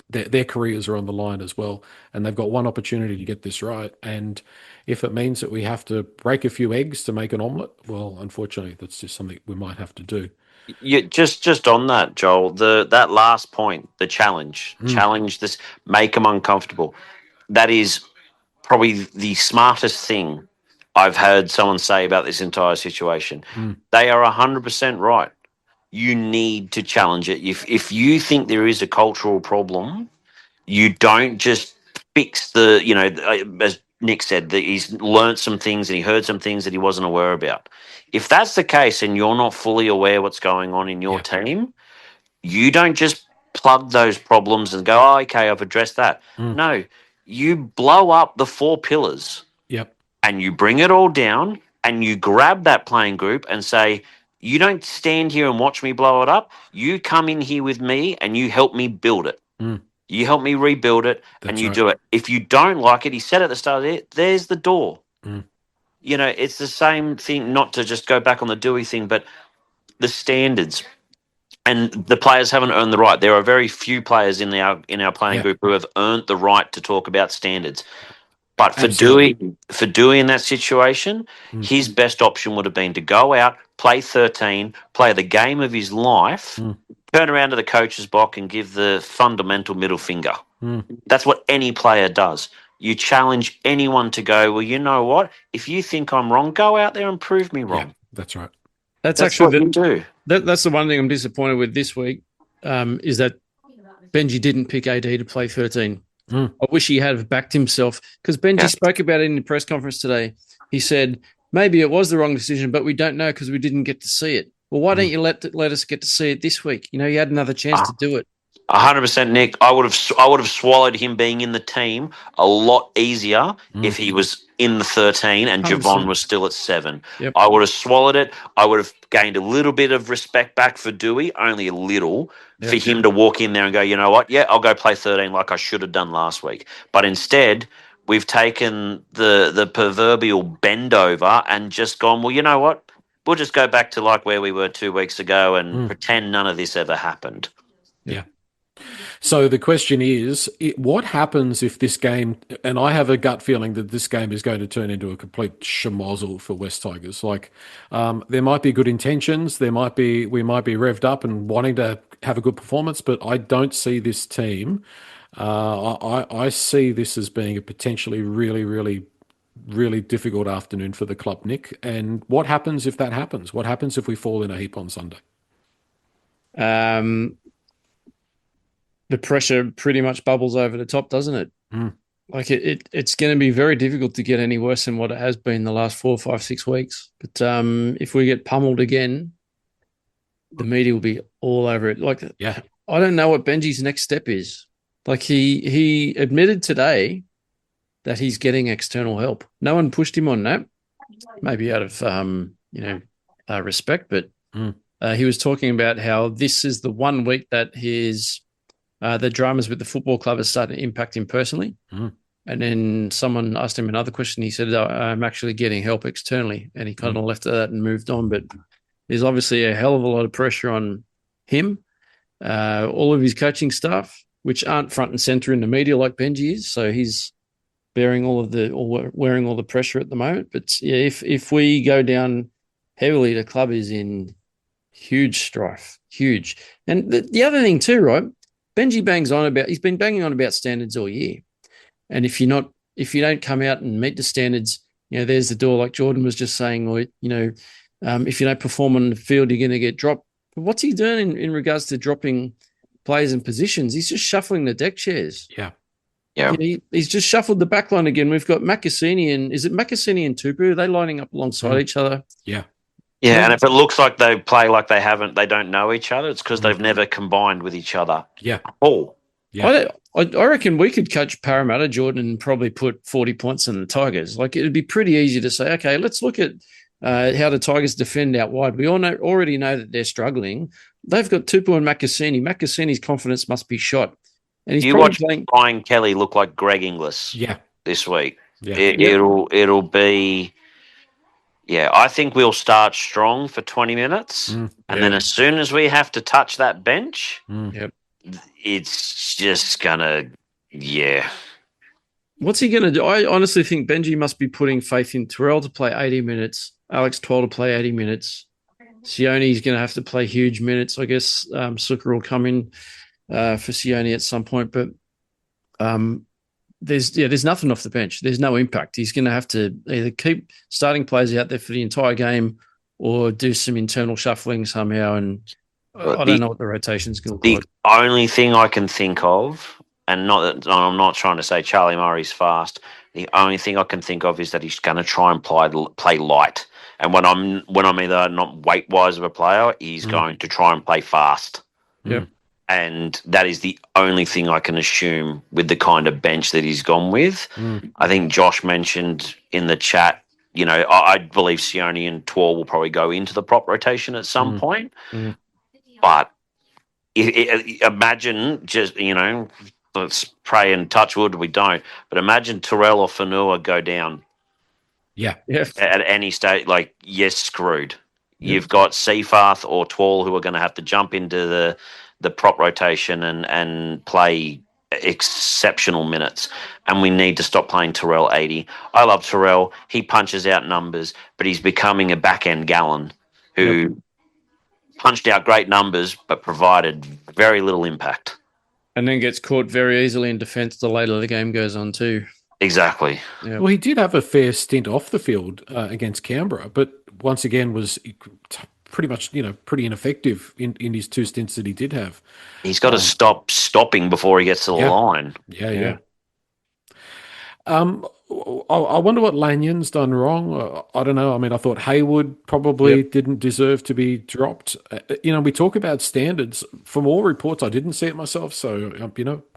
their careers are on the line as well. And they've got one opportunity to get this right. And if it means that we have to break a few eggs to make an omelette, well, unfortunately, that's just something we might have to do. Yeah, just on that, Joel, that last point, the challenge this, make them uncomfortable. That is probably the smartest thing I've heard someone say about this entire situation. They are 100% right. You need to challenge it. If you think there is a cultural problem, you don't just fix as Nick said, that he's learned some things and he heard some things that he wasn't aware about. If that's the case and you're not fully aware what's going on in your team, you don't just plug those problems and go, oh, okay, I've addressed that. No, you blow up the 4 pillars. Yep. And you bring it all down and you grab that playing group and say, you don't stand here and watch me blow it up. You come in here with me and you help me build it. You help me rebuild it. That's and you do it. If you don't like it, he said at the start, there's the door. It's the same thing, not to just go back on the Dewey thing, but the standards. And the players haven't earned the right. There are very few players in our playing group who have earned the right to talk about standards. But for Dewey in that situation, his best option would have been to go out, play 13, play the game of his life, turn around to the coach's box and give the fundamental middle finger. That's what any player does. You challenge anyone to go, well, you know what? If you think I'm wrong, go out there and prove me wrong. Yeah, that's right. That's actually what you do. That's the one thing I'm disappointed with this week, is that Benji didn't pick AD to play 13. I wish he had backed himself because Benji spoke about it in the press conference today. He said, maybe it was the wrong decision, but we don't know because we didn't get to see it. Well, why don't you let us get to see it this week? You had another chance to do it. 100%, Nick. I would have swallowed him being in the team a lot easier if he was in the 13 and 100%. Javon was still at 7. Yep. I would have swallowed it. I would have gained a little bit of respect back for Dewey, only a little, for him to walk in there and go, you know what? Yeah, I'll go play 13 like I should have done last week. But instead, we've taken the proverbial bend over and just gone, well, you know what? We'll just go back to like where we were 2 weeks ago and pretend none of this ever happened. Yeah. So the question is, what happens if this game, and I have a gut feeling that this game is going to turn into a complete schmozzle for West Tigers. Like, there might be good intentions, we might be revved up and wanting to have a good performance, but I don't see this team. I see this as being a potentially really, really, really difficult afternoon for the club, Nick. And what happens if that happens? What happens if we fall in a heap on Sunday? The pressure pretty much bubbles over the top, doesn't it? Like it's going to be very difficult to get any worse than what it has been the last 4, 5, 6 weeks. But if we get pummeled again, the media will be all over it. Like, Yeah. I don't know what Benji's next step is. Like he admitted today that he's getting external help. No one pushed him on that, maybe out of respect, but he was talking about how this is the 1 week that his the dramas with the football club has started to impact him personally. And then someone asked him another question. He said, I'm actually getting help externally. And he kind of left that and moved on. But there's obviously a hell of a lot of pressure on him, all of his coaching staff, which aren't front and center in the media like Benji is. So he's wearing all the pressure at the moment. But yeah, if we go down heavily, the club is in huge strife, huge. And the other thing too, right? Benji he's been banging on about standards all year. And if you don't come out and meet the standards, there's the door, like Jordan was just saying, or, if you don't perform on the field, you're going to get dropped. But what's he doing in regards to dropping players and positions? He's just shuffling the deck chairs. Yeah. Yeah. He's just shuffled the back line again. We've got Makasini and Tupu? Are they lining up alongside each other? Yeah. Yeah, and if it looks like they play like they don't know each other, it's because they've never combined with each other. Yeah. Oh. Yeah. I reckon we could coach Parramatta, Jordan, and probably put 40 points in the Tigers. Like, it'd be pretty easy to say, okay, let's look at how the Tigers defend out wide. We already know that they're struggling. They've got Tupu and Makasini. Makasini's confidence must be shot. And he's watch playing. Brian Kelly look like Greg Inglis this week. Yeah. It'll be. Yeah, I think we'll start strong for 20 minutes, and then as soon as we have to touch that bench, it's just gonna. Yeah. What's he gonna do? I honestly think Benji must be putting faith in Terrell to play 80 minutes, Alex Toll to play 80 minutes. Sione's going to have to play huge minutes. I guess Suker will come in for Sione at some point, but there's nothing off the bench. There's no impact. He's going to have to either keep starting players out there for the entire game or do some internal shuffling somehow. And I don't know what the rotation's going to look like. The only thing I can think of, and I'm not trying to say Charlie Murray's fast. The only thing I can think of is that he's going to try and play light. And when I'm either not weight wise of a player, he's going to try and play fast. Yep. And that is the only thing I can assume with the kind of bench that he's gone with. I think Josh mentioned in the chat, I believe Sione and Twal will probably go into the prop rotation at some point. But imagine just, let's pray and touch wood we don't, but imagine Terrell or Fanua go down. Yeah. At any stage, screwed. You've got Seafarth or Twal who are going to have to jump into the prop rotation and play exceptional minutes. And we need to stop playing Terrell 80. I love Terrell. He punches out numbers, but he's becoming a back-end Gallon who punched out great numbers but provided very little impact. And then gets caught very easily in defence the later the game goes on too. Exactly. Yep. Well, he did have a fair stint off the field against Canberra, but once again was pretty much, pretty ineffective in his two stints that he did have. He's got to stop stopping before he gets to the line. Yeah. I wonder what Lanyon's done wrong. I don't know. I mean, I thought Hayward probably didn't deserve to be dropped. We talk about standards. From all reports, I didn't see it myself. So,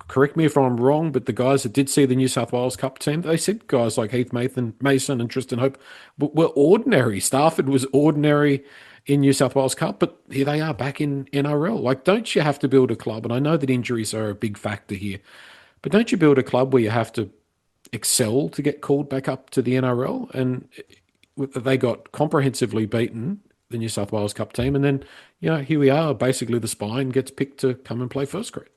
correct me if I'm wrong, but the guys that did see the New South Wales Cup team, they said guys like Heath Mason and Tristan Hope were ordinary. Stafford was ordinary in New South Wales Cup, but here they are back in NRL. Like, don't you have to build a club? And I know that injuries are a big factor here, but don't you build a club where you have to excel to get called back up to the NRL? And they got comprehensively beaten, the New South Wales Cup team, and then here we are, basically the spine gets picked to come and play first grade.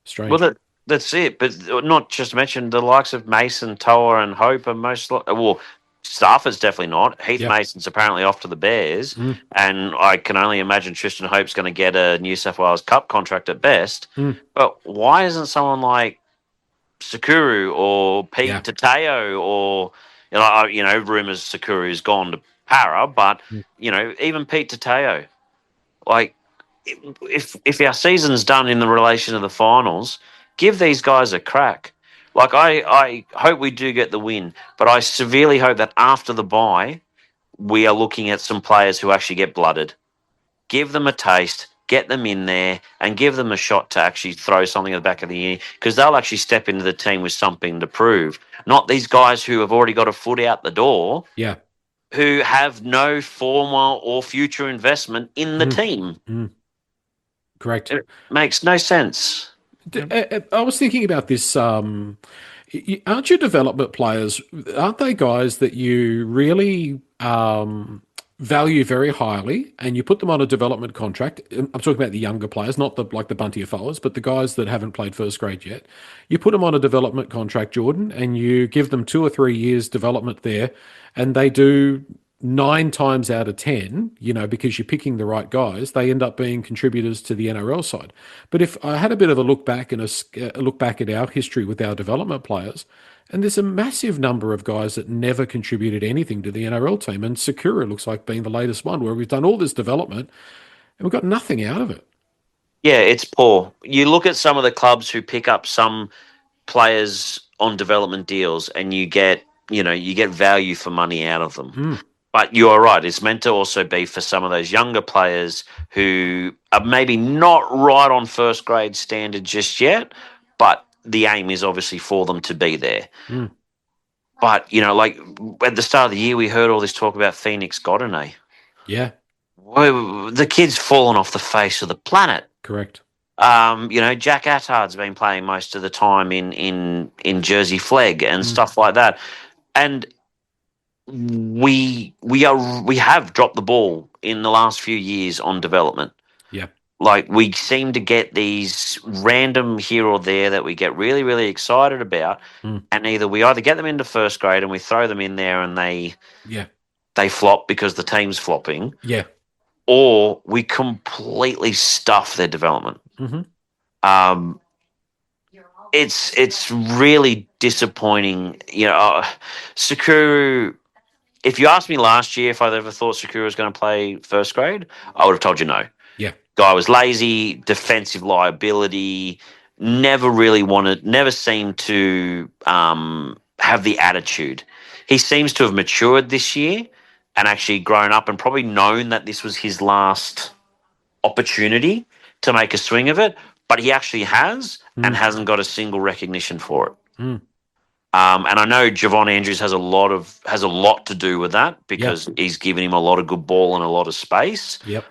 Strange. Well, that's it, but not just mention the likes of Mason, Toa, and Hope are Stafford's definitely not. Heath Mason's apparently off to the Bears, and I can only imagine Tristan Hope's going to get a New South Wales Cup contract at best. But why isn't someone like Sakuru or Pete Tateo or rumours Sakuru's gone to Para, but even Pete Tateo, if our season's done in the relation to the finals, give these guys a crack. I hope we do get the win, but I severely hope that after the bye we are looking at some players who actually get blooded. give them a taste, get them in there, and give them a shot to actually throw something at the back of the year, because they'll actually step into the team with something to prove. Not these guys who have already got a foot out the door, Yeah. who have no former or future investment in the team. Correct. It makes no sense. I was thinking about this. Aren't your development players, aren't they guys that you really value very highly, and you put them on a development contract? I'm talking about the younger players, not the Bunty fellas, but the guys that haven't played first grade yet. You put them on a development contract, Jordan, and you give them 2 or 3 years development there, and they do 9 times out of 10, because you're picking the right guys, they end up being contributors to the NRL side. But if I had a bit of a look back and a look back at our history with our development players, and there's a massive number of guys that never contributed anything to the NRL team, and Sakura looks like being the latest one, where we've done all this development and we've got nothing out of it. Yeah, it's poor. You look at some of the clubs who pick up some players on development deals, and you get value for money out of them. But you are right. It's meant to also be for some of those younger players who are maybe not right on first grade standard just yet, but the aim is obviously for them to be there. But, like at the start of the year, we heard all this talk about Phoenix Godinez. Yeah. Well, the kid's fallen off the face of the planet. Correct. Jack Attard's been playing most of the time in Jersey Flegg and stuff like that. And we have dropped the ball in the last few years on development. Yeah. Like, we seem to get these random here or there that we get really, really excited about, and we either get them into first grade and we throw them in there and they flop because the team's flopping, or we completely stuff their development. It's really disappointing. Sakura. If you asked me last year if I'd ever thought Sakura was going to play first grade, I would have told you no. Yeah. Guy was lazy, defensive liability, never seemed to have the attitude. He seems to have matured this year and actually grown up and probably known that this was his last opportunity to make a swing of it, but he actually has and hasn't got a single recognition for it. And I know Javon Andrews has a lot to do with that, because he's given him a lot of good ball and a lot of space. Yep.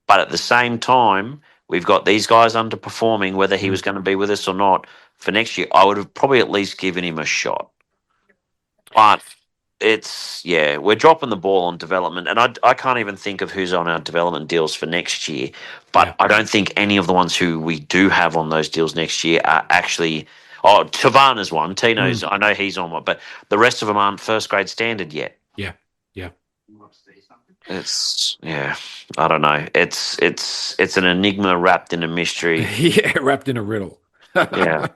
But at the same time, we've got these guys underperforming, whether he was going to be with us or not for next year. I would have probably at least given him a shot. But we're dropping the ball on development, and I can't even think of who's on our development deals for next year. But I don't think any of the ones who we do have on those deals next year are actually. Oh, Tavana's one. Tino's, I know he's on one, but the rest of them aren't first grade standard yet. Yeah. It's I don't know. It's an enigma wrapped in a mystery. Wrapped in a riddle. Yeah.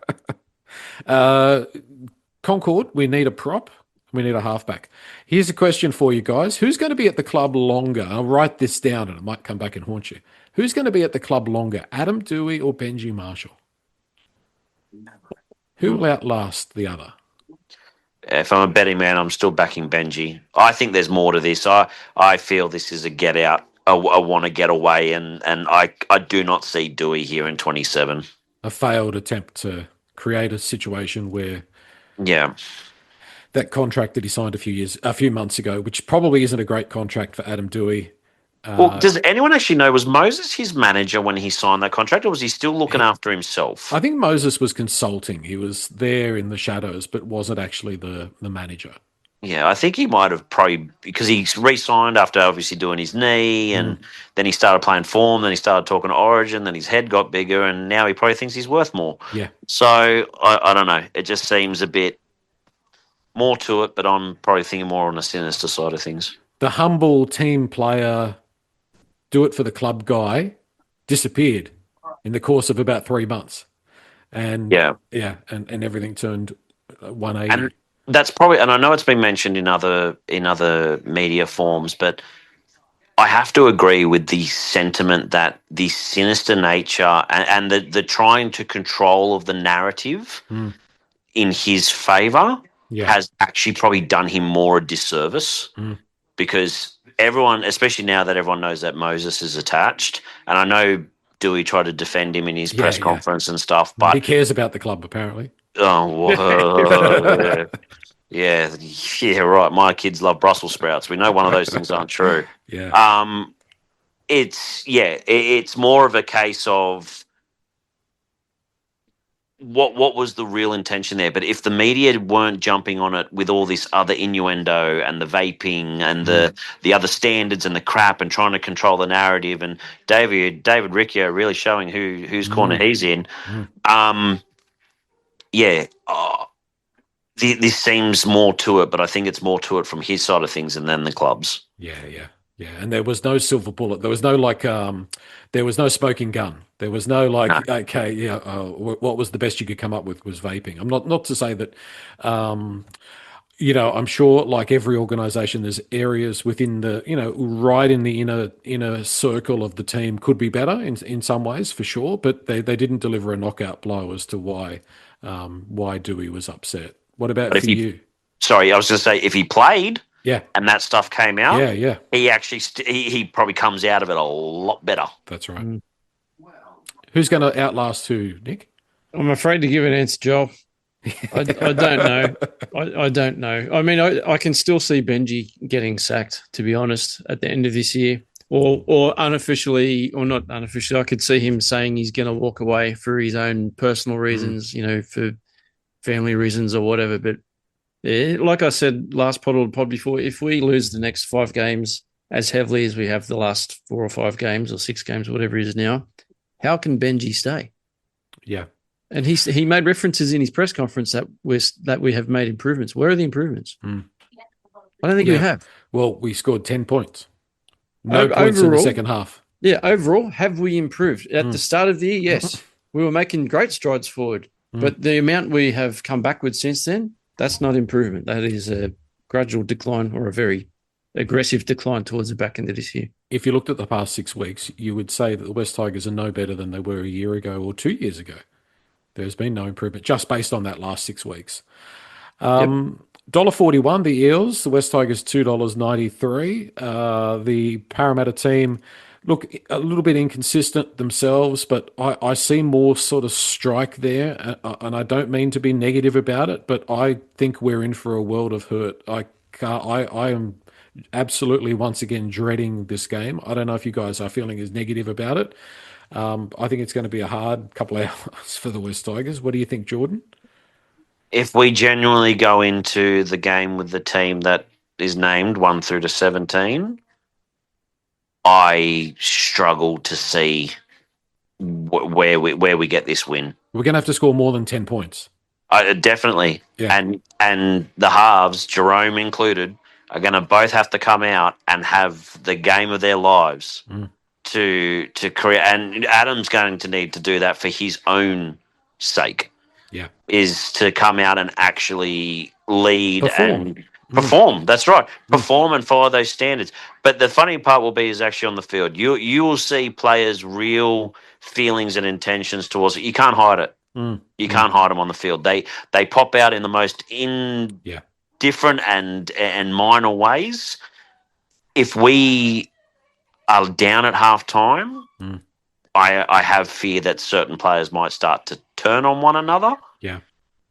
Concord, we need a prop. We need a halfback. Here's a question for you guys. Who's going to be at the club longer? I'll write this down and it might come back and haunt you. Who's going to be at the club longer, Adam Doueihi or Benji Marshall? Who will outlast the other? If I'm a betting man, I'm still backing Benji. I think there's more to this. I feel this is a get out. I want to get away, and I do not see Doueihi here in 27. A failed attempt to create a situation where that contract that he signed a few months ago, which probably isn't a great contract for Adam Doueihi. Well, does anyone actually know, was Moses his manager when he signed that contract, or was he still looking after himself? I think Moses was consulting. He was there in the shadows, but wasn't actually the manager. Yeah, I think he might have probably, because he re-signed after obviously doing his knee, and then he started playing form, then he started talking to Origin, then his head got bigger, and now he probably thinks he's worth more. Yeah. So, I don't know. It just seems a bit more to it, but I'm probably thinking more on the sinister side of things. The humble team player, do it for the club guy, disappeared in the course of about 3 months. And and everything turned 180. And that's probably, and I know it's been mentioned in other media forms, but I have to agree with the sentiment that the sinister nature and the trying to control of the narrative in his favour has actually probably done him more a disservice, because everyone, especially now that everyone knows that Moses is attached, and I know Dewey tried to defend him in his press conference and stuff, he but cares about the club apparently. oh, yeah, right. My kids love Brussels sprouts. We know one of those things aren't true. Yeah. It's more of a case of what was the real intention there. But if the media weren't jumping on it with all this other innuendo and the vaping and the other standards and the crap and trying to control the narrative, and David Riccio really showing whose corner he's in, this seems more to it, but I think it's more to it from his side of things and then the club's. Yeah. And there was no silver bullet. There was no there was no smoking gun. There was no what was the best you could come up with was vaping. I'm not to say that, I'm sure like every organization, there's areas within the, right in the inner circle of the team could be better in some ways for sure, but they didn't deliver a knockout blow as to why Dewey was upset. What about for you? Sorry, I was going to say if he played, and that stuff came out, he actually he probably comes out of it a lot better. That's right. Who's going to outlast who, Nick? I'm afraid to give an answer, Joel. I don't know. I don't know. I mean, I can still see Benji getting sacked, to be honest, at the end of this year, or unofficially, or not unofficially. I could see him saying he's going to walk away for his own personal reasons, for family reasons or whatever. But like I said last pod before, if we lose the next 5 games as heavily as we have the last 4 or 5 games or 6 games, whatever it is now, how can Benji stay? Yeah. And he made references in his press conference that we have made improvements. Where are the improvements? I don't think we have. Well, we scored 10 points. No points in the second half. Yeah, overall, have we improved? At the start of the year, yes. We were making great strides forward. But the amount we have come backwards since then, that's not improvement. That is a gradual decline or a very aggressive decline towards the back end of this year. If you looked at the past 6 weeks, you would say that the West Tigers are no better than they were a year ago or 2 years ago. There's been no improvement just based on that last 6 weeks. $1.41, the Eels, the West Tigers $2.93. The Parramatta team, look, a little bit inconsistent themselves, but I see more sort of strike there, and I don't mean to be negative about it, but I think we're in for a world of hurt. I am absolutely once again dreading this game. I don't know if you guys are feeling as negative about it. I think it's going to be a hard couple of hours for the West Tigers. What do you think, Jordan? If we genuinely go into the game with the team that is named 1 through to 17, I struggle to see where we get this win. We're going to have to score more than 10 points. Definitely. Yeah. And the halves, Jerome included, are going to both have to come out and have the game of their lives to create. And Adam's going to need to do that for his own sake. Yeah. Is to come out and actually lead and perform. That's right. Perform and follow those standards. But the funny part will be is actually on the field. You will see players' real feelings and intentions towards it. You can't hide it. You can't hide them on the field. They pop out in the most different and minor ways. If we are down at halftime, I have fear that certain players might start to turn on one another. Yeah.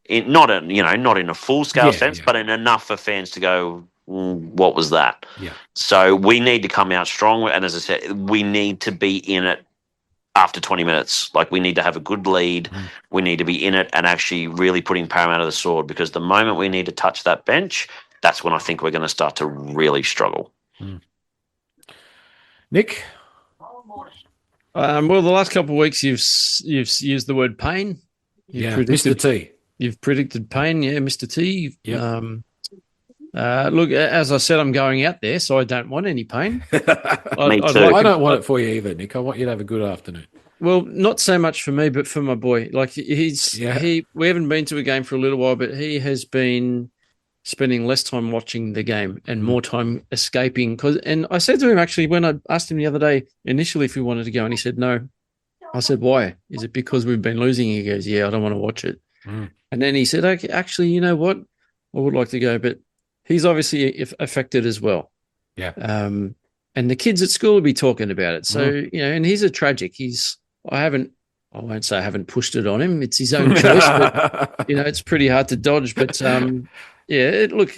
Not in a full scale sense, but in enough for fans to go, what was that? Yeah. So we need to come out strong, and as I said, we need to be in it after 20 minutes. Like, we need to have a good lead. We need to be in it and actually really putting Parramatta to the sword, because the moment we need to touch that bench, that's when I think we're going to start to really struggle. Nick? Well, the last couple of weeks you've used the word pain. Mr. T. You've predicted pain, Mr. T. Yeah. Look, as I said, I'm going out there, so I don't want any pain. Me too. I don't want it for you either, Nick. I want you to have a good afternoon. Well, not so much for me, but for my boy. Like, we haven't been to a game for a little while, but he has been spending less time watching the game and more time escaping. And I said to him, actually, when I asked him the other day, initially if he wanted to go, and he said no. I said, why? Is it because we've been losing? He goes, yeah, I don't want to watch it. And then he said, okay, actually, you know what? I would like to go, but he's obviously affected as well. Yeah. And the kids at school will be talking about it. So, and he's a tragic. I won't say I haven't pushed it on him. It's his own choice, but it's pretty hard to dodge. But look,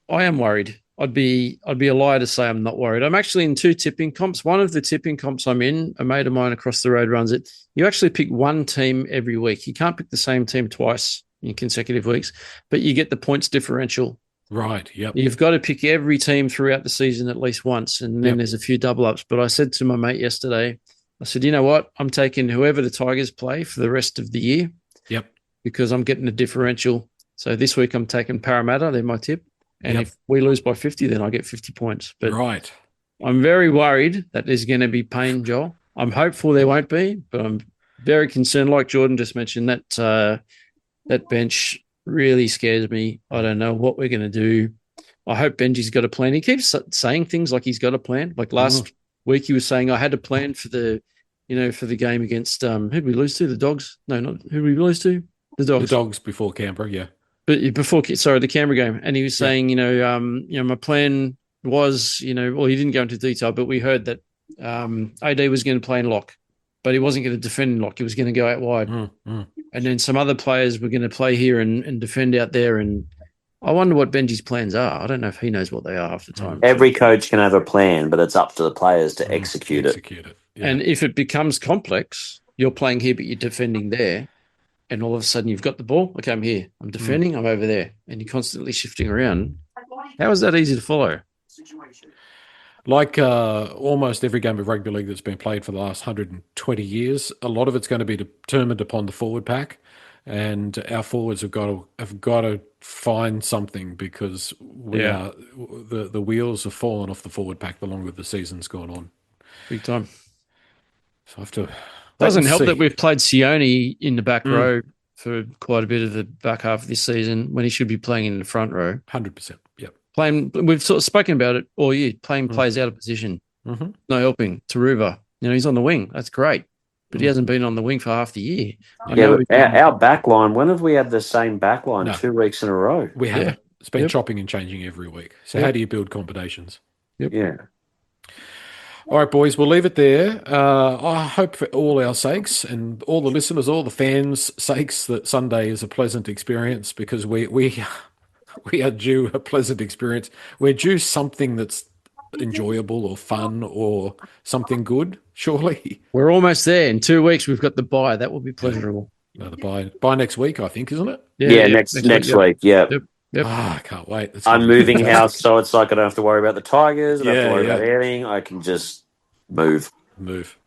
I am worried. I'd be a liar to say I'm not worried. I'm actually in 2 tipping comps. One of the tipping comps I'm in, a mate of mine across the road runs it. You actually pick one team every week. You can't pick the same team twice in consecutive weeks, but you get the points differential. Right. Yep. You've got to pick every team throughout the season at least once, and then there's a few double ups. But I said to my mate yesterday, I said, you know what? I'm taking whoever the Tigers play for the rest of the year. Yep. Because I'm getting a differential. So this week I'm taking Parramatta. They're my tip. And if we lose by 50, then I get 50 points. But right. I'm very worried that there's going to be pain, Joel. I'm hopeful there won't be, but I'm very concerned. Like Jordan just mentioned, that bench really scares me. I don't know what we're going to do. I hope Benji's got a plan. He keeps saying things like he's got a plan. Like last week, he was saying, I had a plan for the game against, who'd we lose to? The Dogs? No, not who'd we lose to? The Dogs. The Dogs before Canberra, yeah. But the Canberra game. And he was saying, my plan was, well, he didn't go into detail, but we heard that AD was going to play in lock, but he wasn't going to defend in lock. He was going to go out wide. And then some other players were going to play here and defend out there. And I wonder what Benji's plans are. I don't know if he knows what they are half the time. Every coach can have a plan, but it's up to the players to execute it. Yeah. And if it becomes complex, you're playing here, but you're defending there. And all of a sudden you've got the ball. Okay, I'm here. I'm defending. I'm over there. And you're constantly shifting around. How is that easy to follow? Like almost every game of rugby league that's been played for the last 120 years, a lot of it's going to be determined upon the forward pack. And our forwards have got to find something because the wheels have fallen off the forward pack the longer the season's gone on. Big time. So I have to... Doesn't help that we've played Sione in the back row for quite a bit of the back half of this season when he should be playing in the front row. 100%. Yep. We've sort of spoken about it all year, playing players out of position. No helping. Taruva, he's on the wing. That's great. But he hasn't been on the wing for half the year. Our back line, when have we had the same back line 2 weeks in a row? We haven't. It's been chopping and changing every week. So how do you build combinations? Yeah. All right, boys, we'll leave it there. I hope for all our sakes and all the listeners, all the fans' sakes, that Sunday is a pleasant experience because we are due a pleasant experience. We're due something that's enjoyable or fun or something good, surely. We're almost there. In 2 weeks, we've got the bye. That will be pleasurable. The bye next week, I think, isn't it? Yeah, next week. Yeah. Yep. I can't wait. I'm moving house, so it's like I don't have to worry about the Tigers. I don't have to worry about anything. I can just move.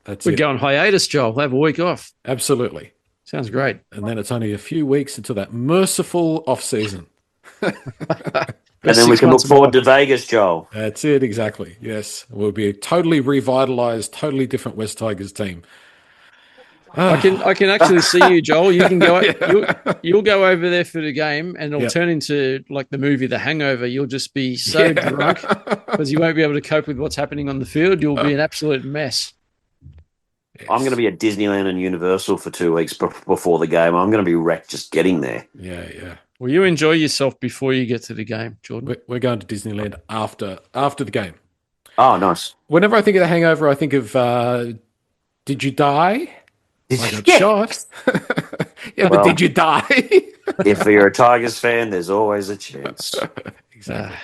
That's We're going hiatus, Joel. We'll have a week off. Absolutely. Sounds great. And then it's only a few weeks until that merciful off-season. And then we can look forward to Vegas, Joel. That's it, exactly. Yes. We'll be a totally revitalized, totally different West Tigers team. I can actually see you, Joel. You can go. You'll go over there for the game, and it'll turn into like the movie The Hangover. You'll just be so drunk because you won't be able to cope with what's happening on the field. You'll be an absolute mess. Yes. I'm going to be at Disneyland and Universal for 2 weeks before the game. I'm going to be wrecked just getting there. Yeah. Well, you enjoy yourself before you get to the game, Jordan. We're going to Disneyland after the game. Oh, nice. Whenever I think of The Hangover, I think of Did You Die? I got shot. But did you die? If you're a Tigers fan, there's always a chance. Exactly.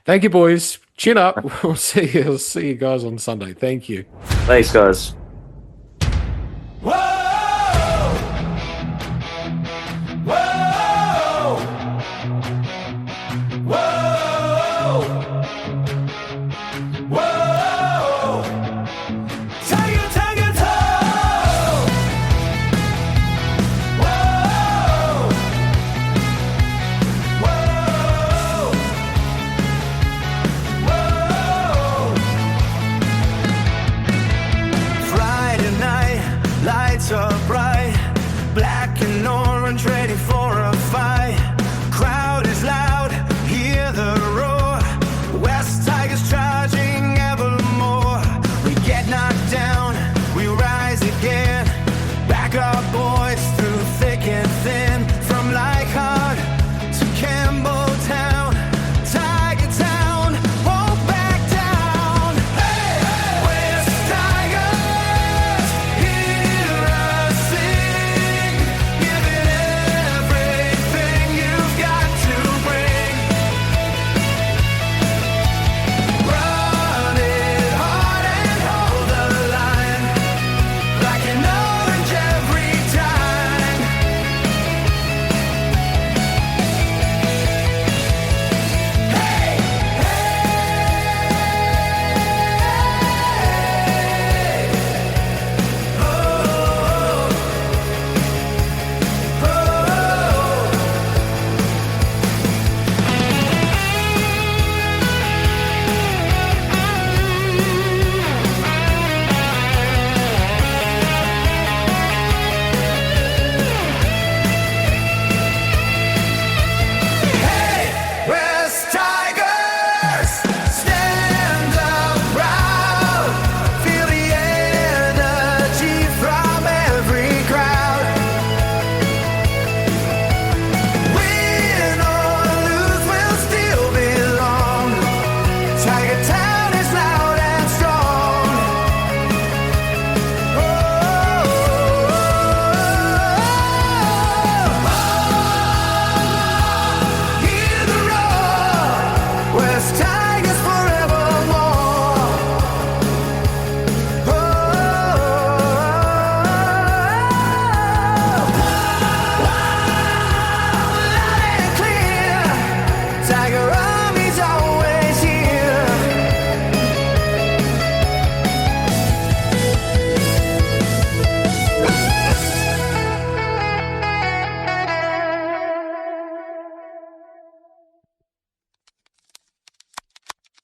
Thank you, boys. Chin up. We'll see you guys on Sunday. Thank you. Thanks, guys.